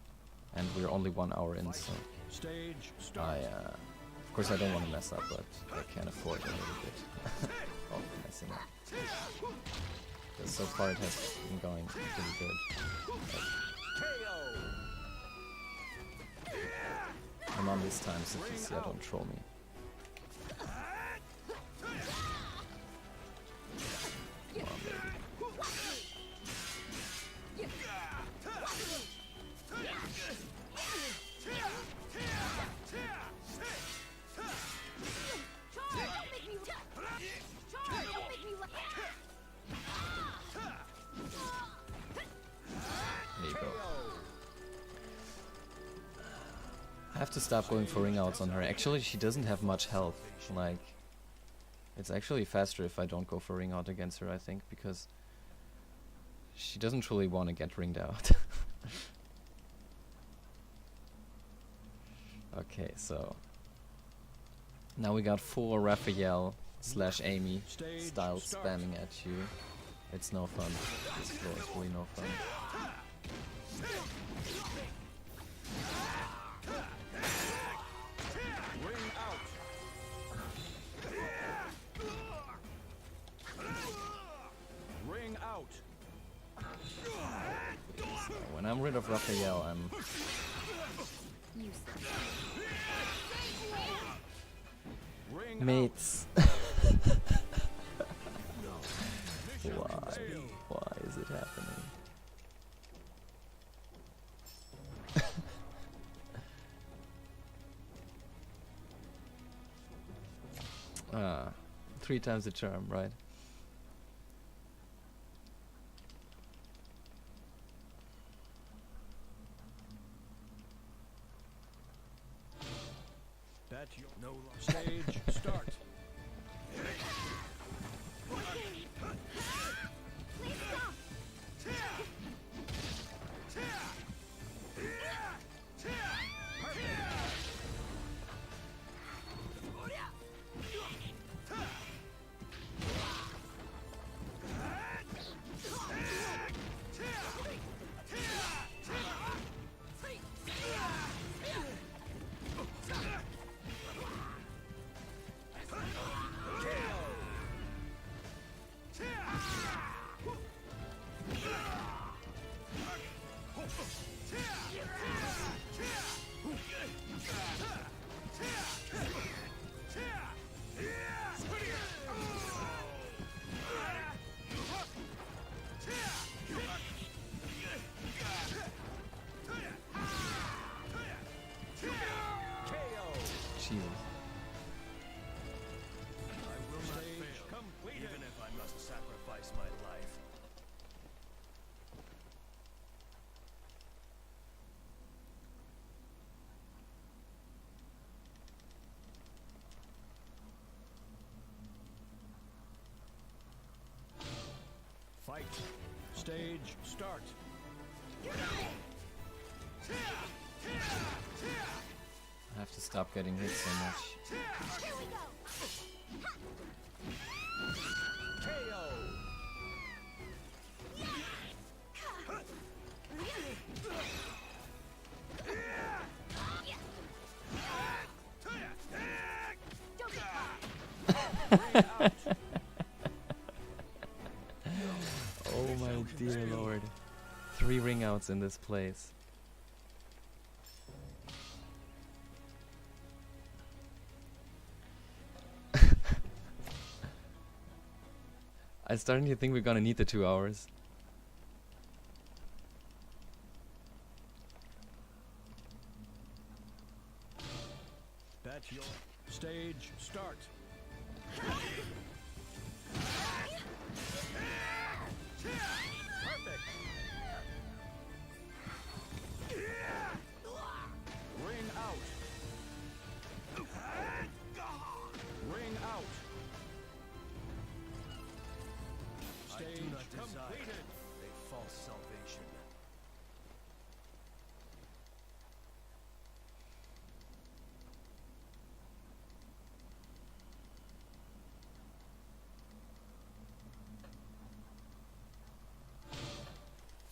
And we're only 1 hour in, so... Stage start. Of course I don't want to mess up, but I can afford a little bit of messing up. 'Cause so far it has been going pretty good. I'm on this time, so please, yeah, don't troll me. Come on, baby. There you go. I have to stop going for ring outs on her. Actually, she doesn't have much health. Like, it's actually faster if I don't go for ring out against her, I think, because she doesn't really want to get ringed out. Okay, so now we got 4 Raphael / Amy style spamming at you. It's no fun. This floor is really no fun. Ring out. Ring out. So when I'm rid of Raphael, I'm Ring mates. Why? Why is it happening? Ah, 3 times the charm, right? That you no stage start. Jesus. I will not fail, even if I must sacrifice my life. Fight. Stage start. I have to stop getting hit so much. Here we go. KO. Don't get caught. Ring out. Oh my dear lord. 3 ring outs in this place. I'm starting to think we're gonna need the 2 hours. That's your stage start. Perfect. false salvation.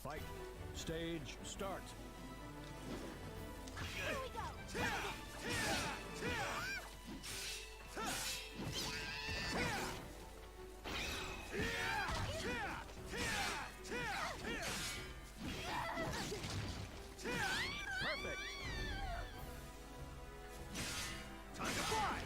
Fight. Stage start. Here we go. Perfect. Time to fly.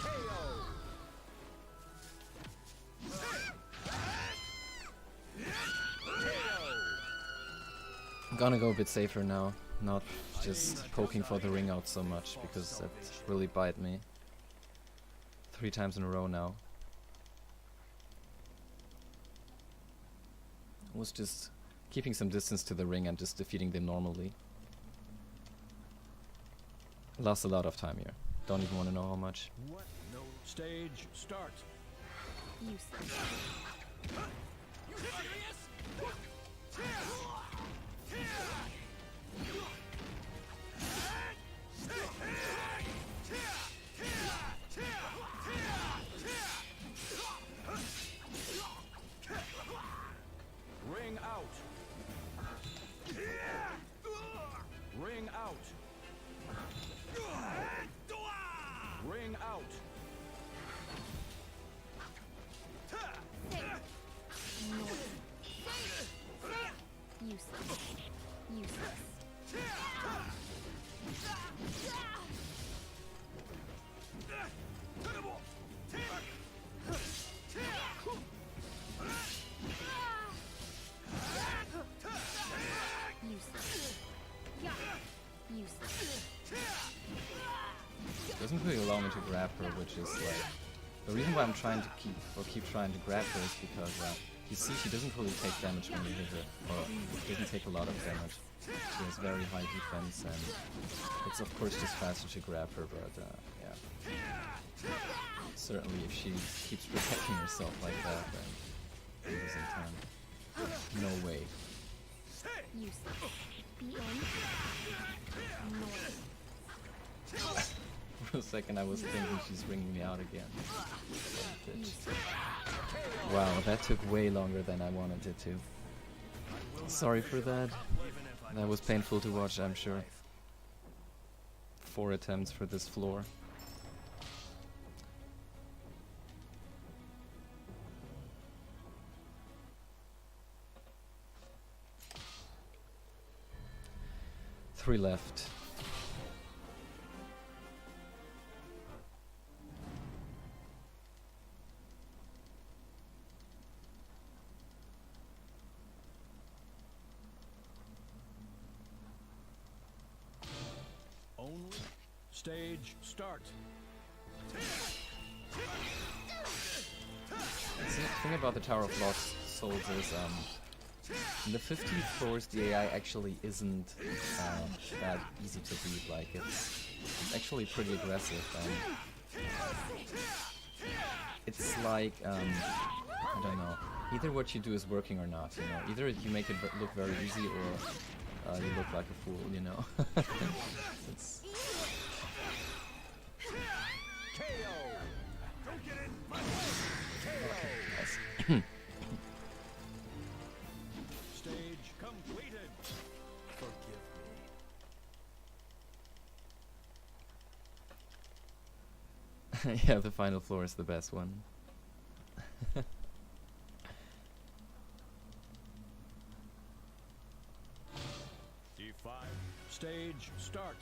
KO. I'm gonna go a bit safer now, not just poking for the ring out so much, because that really bite me. 3 times in a row now. I was just keeping some distance to the ring and just defeating them normally. Lost a lot of time here. Don't even want to know how much. What? No. Stage start. Useless. You serious? Ring out. Ring out. Ring out. Useless. Useless. Useless. Useless. Doesn't really allow me to grab her, which is like the reason why I'm trying to keep trying to grab her is because you see she doesn't really take damage when you hit her, or doesn't take a lot of damage. She has very high defense, and it's of course just faster to grab her, but yeah. Certainly if she keeps protecting herself like that, then it isn't time. No way. Useless. The end. Noise. For a second I was thinking she's ringing me out again. Bitch. Wow, that took way longer than I wanted it to. Sorry for that. That was painful to watch, I'm sure. 4 attempts for this floor. Three left. Only. Stage start. The thing about the Tower of Lost Souls is, in the 50 floors the AI actually isn't that easy to beat. Like it's actually pretty aggressive. It's like I don't know. Either what you do is working or not. You know, either you make it look very easy or you look like a fool. You know. It's KO. Don't get in. yes. Stage completed. Forgive me. Yeah, the final floor is the best one. D5. Stage start.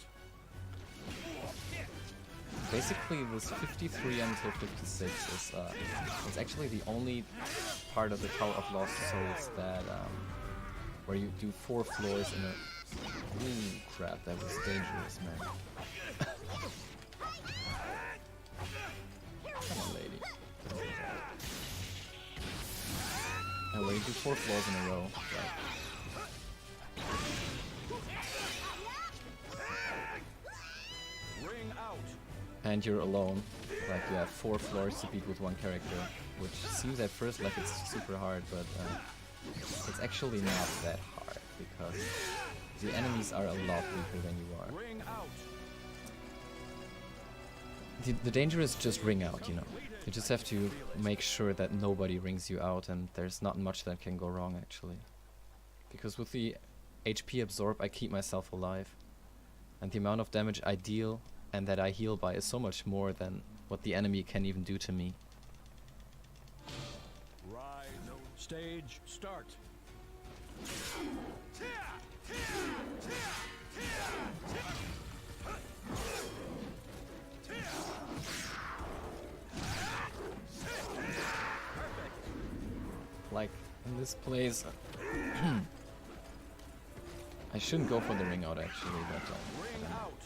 Basically, this 53 until 56 is actually the only part of the Tower of Lost Souls that where you do 4 floors in a. Ooh, crap! That was dangerous, man. Come on, lady. And where you do 4 floors in a row, right? and you're alone. Like you have 4 floors to beat with one character, which seems at first like it's super hard, but it's actually not that hard because the enemies are a lot weaker than you are. Ring out. The danger is just ring out, you know. You just have to make sure that nobody rings you out, and there's not much that can go wrong actually. Because with the HP absorb I keep myself alive, and the amount of damage I deal and that I heal by is so much more than what the enemy can even do to me. Ride. Stage start. Like in this place, I shouldn't go for the ring out actually, but Ring out.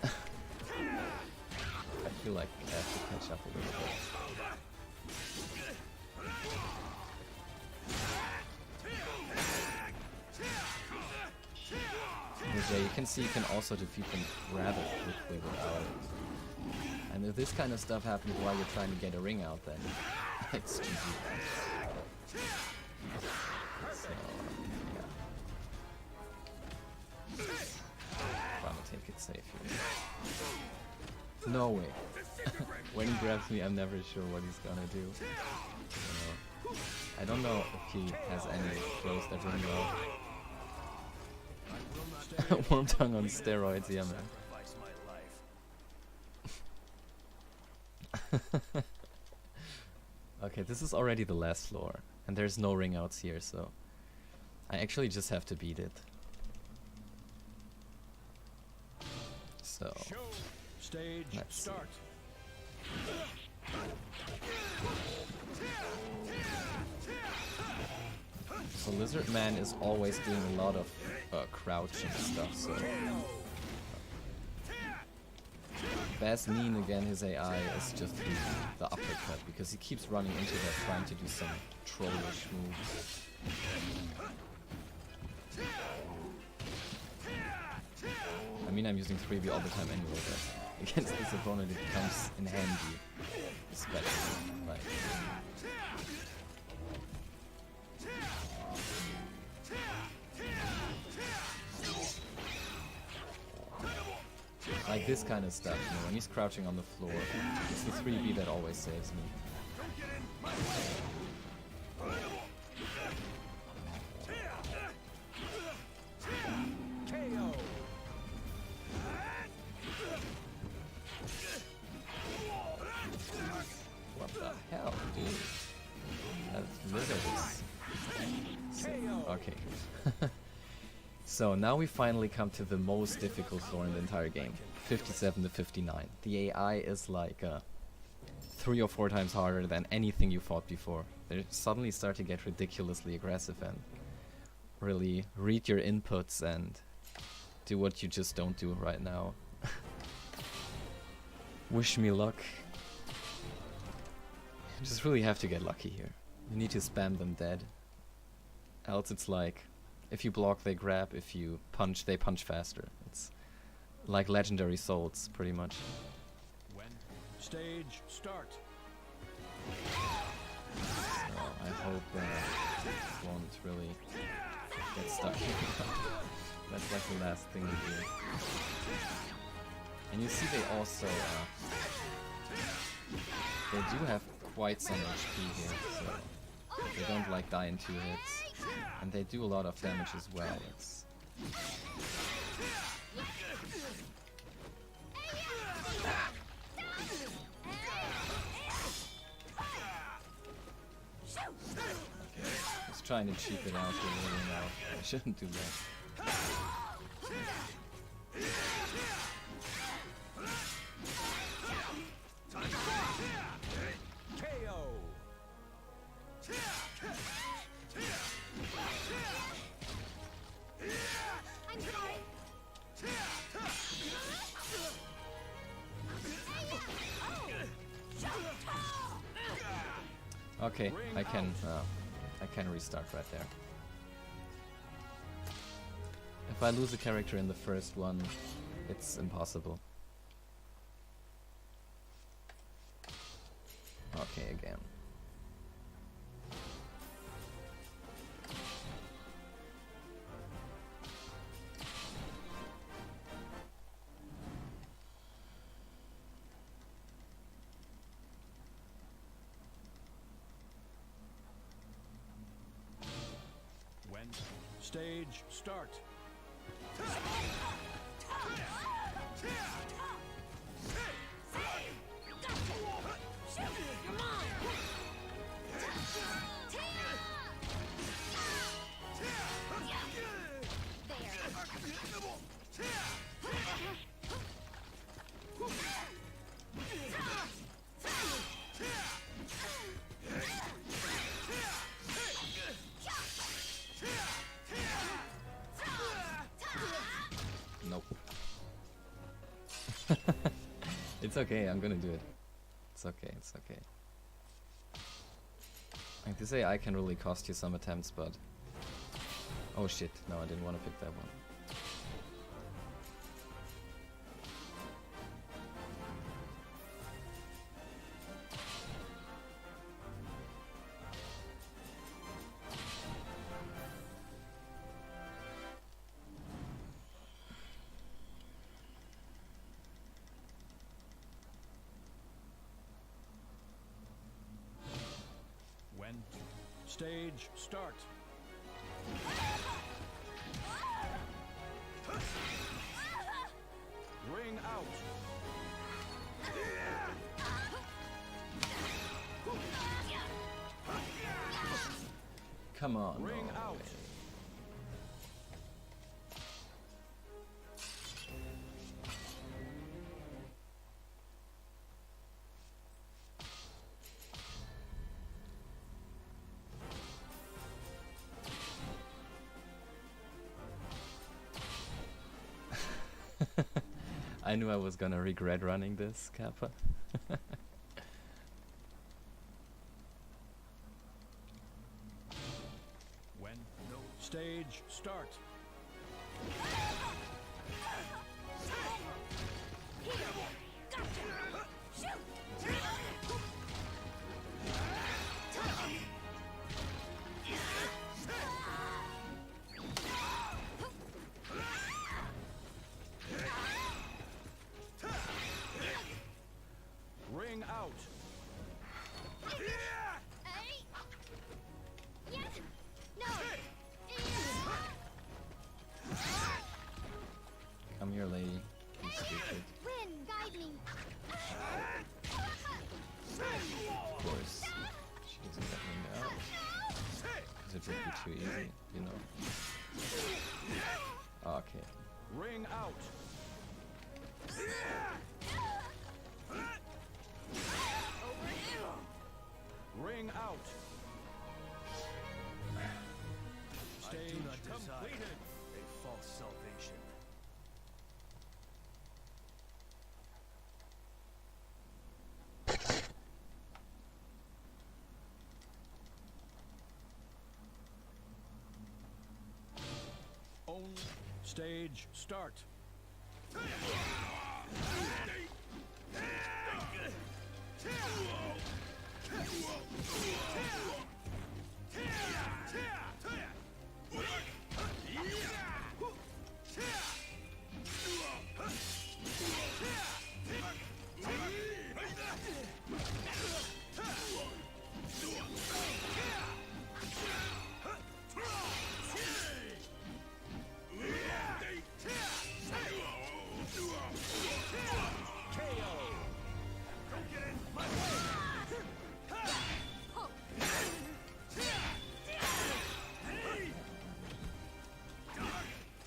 I feel like I have to catch up a little bit. Because, yeah, you can see you can also defeat them rather quickly without it. And if this kind of stuff happens while you're trying to get a ring out, then it's GG. So, yeah. Trying to take it safe here. No way. When he grabs me, I'm never sure what he's gonna do. I don't know if he has any throws that ring well. Worm tongue on steroids, yeah man. Okay, this is already the last floor, and there's no ring outs here, so I actually just have to beat it. So Stage let's see. start. So Lizard Man is always doing a lot of crouching stuff, so Baz Mean again, his AI is just the uppercut, because he keeps running into that trying to do some trollish moves. I mean, I'm using 3B all the time anyway, but against this opponent it comes in handy, especially. Like, like this kind of stuff, you know, when he's crouching on the floor, it's the 3B that always saves me. KO. What the hell, dude? That lizard is... Okay. So now we finally come to the most difficult floor in the entire game. 57 to 59. The AI is like 3 or 4 times harder than anything you fought before. They suddenly start to get ridiculously aggressive and really read your inputs and do what you just don't do right now. Wish me luck. You just really have to get lucky here. You need to spam them dead. Else it's like, if you block they grab, if you punch they punch faster. It's like legendary souls, pretty much. When stage start. So I hope this won't really get stuck. That's like the last thing to do. And you see they also, they do have quite some HP here, so they don't like die in 2 hits. And they do a lot of damage as well. It's just trying to cheap it out here really now. I shouldn't do that. KO. I'm sorry. Okay, I can restart right there. If I lose a character in the first one, it's impossible. Okay, again. When stage start. Nope. It's okay, I'm gonna do it. It's okay, it's okay. Like this AI can really cost you some attempts, but... Oh shit, no, I didn't want to pick that one. When stage start. Ring out. Come on. Ring no out. way. I knew I was gonna regret running this, Kappa. When stage start. Ring out. Come here, lady. You stupid. Win, guide me. Of course. She doesn't let me know. Because it would be too easy, you know. Okay. Ring out. Ring out. Stage completed. A false salvation. Own stage start.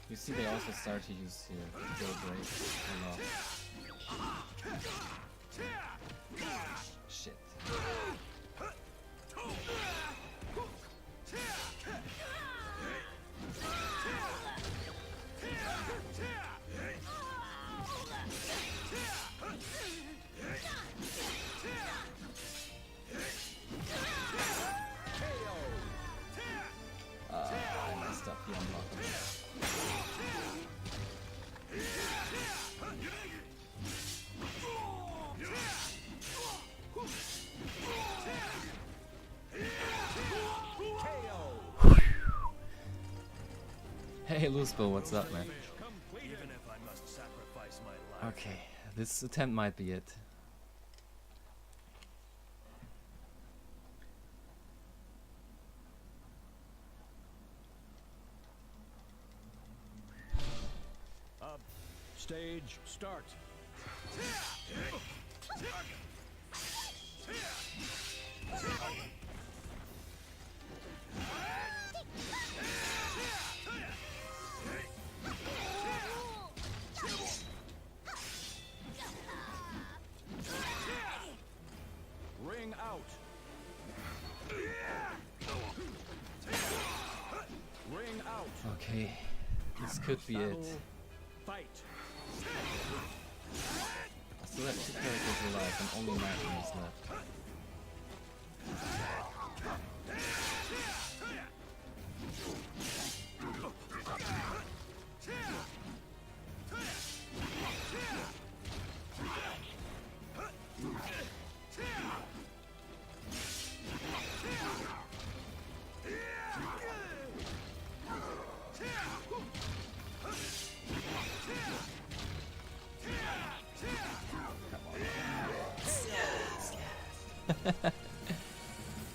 You see, they also start to use here build rate a lot. Shit. I messed up the unblockable. Hey Luzbo, what's up, man? Even if I must sacrifice my life. Okay, this attempt might be it. Stage start. Ring out. Ring out. Okay, this could be it. Battle. Fight. I still have 2 characters alive and only Nightmares left.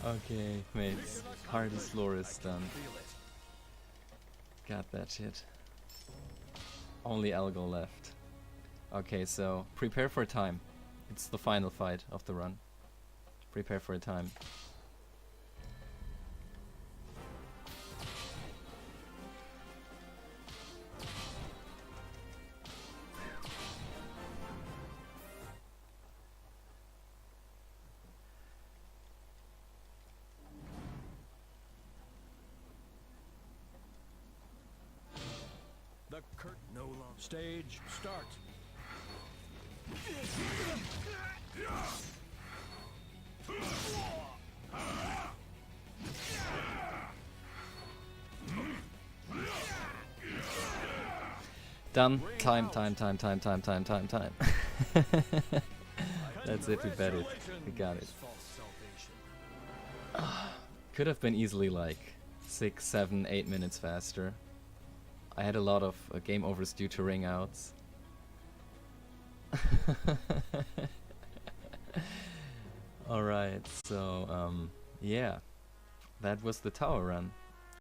Okay, mates. Hardest lore is done. Got that shit. Only Algo left. Okay, so prepare for time. It's the final fight of the run. Prepare for a time. The curtain no longer. Stage start. Done. Time. That's it, we bet it. We got it. False salvation. Could have been easily like 6, 7, 8 minutes faster. I had a lot of game overs due to ring outs. Alright, so yeah, that was the tower run.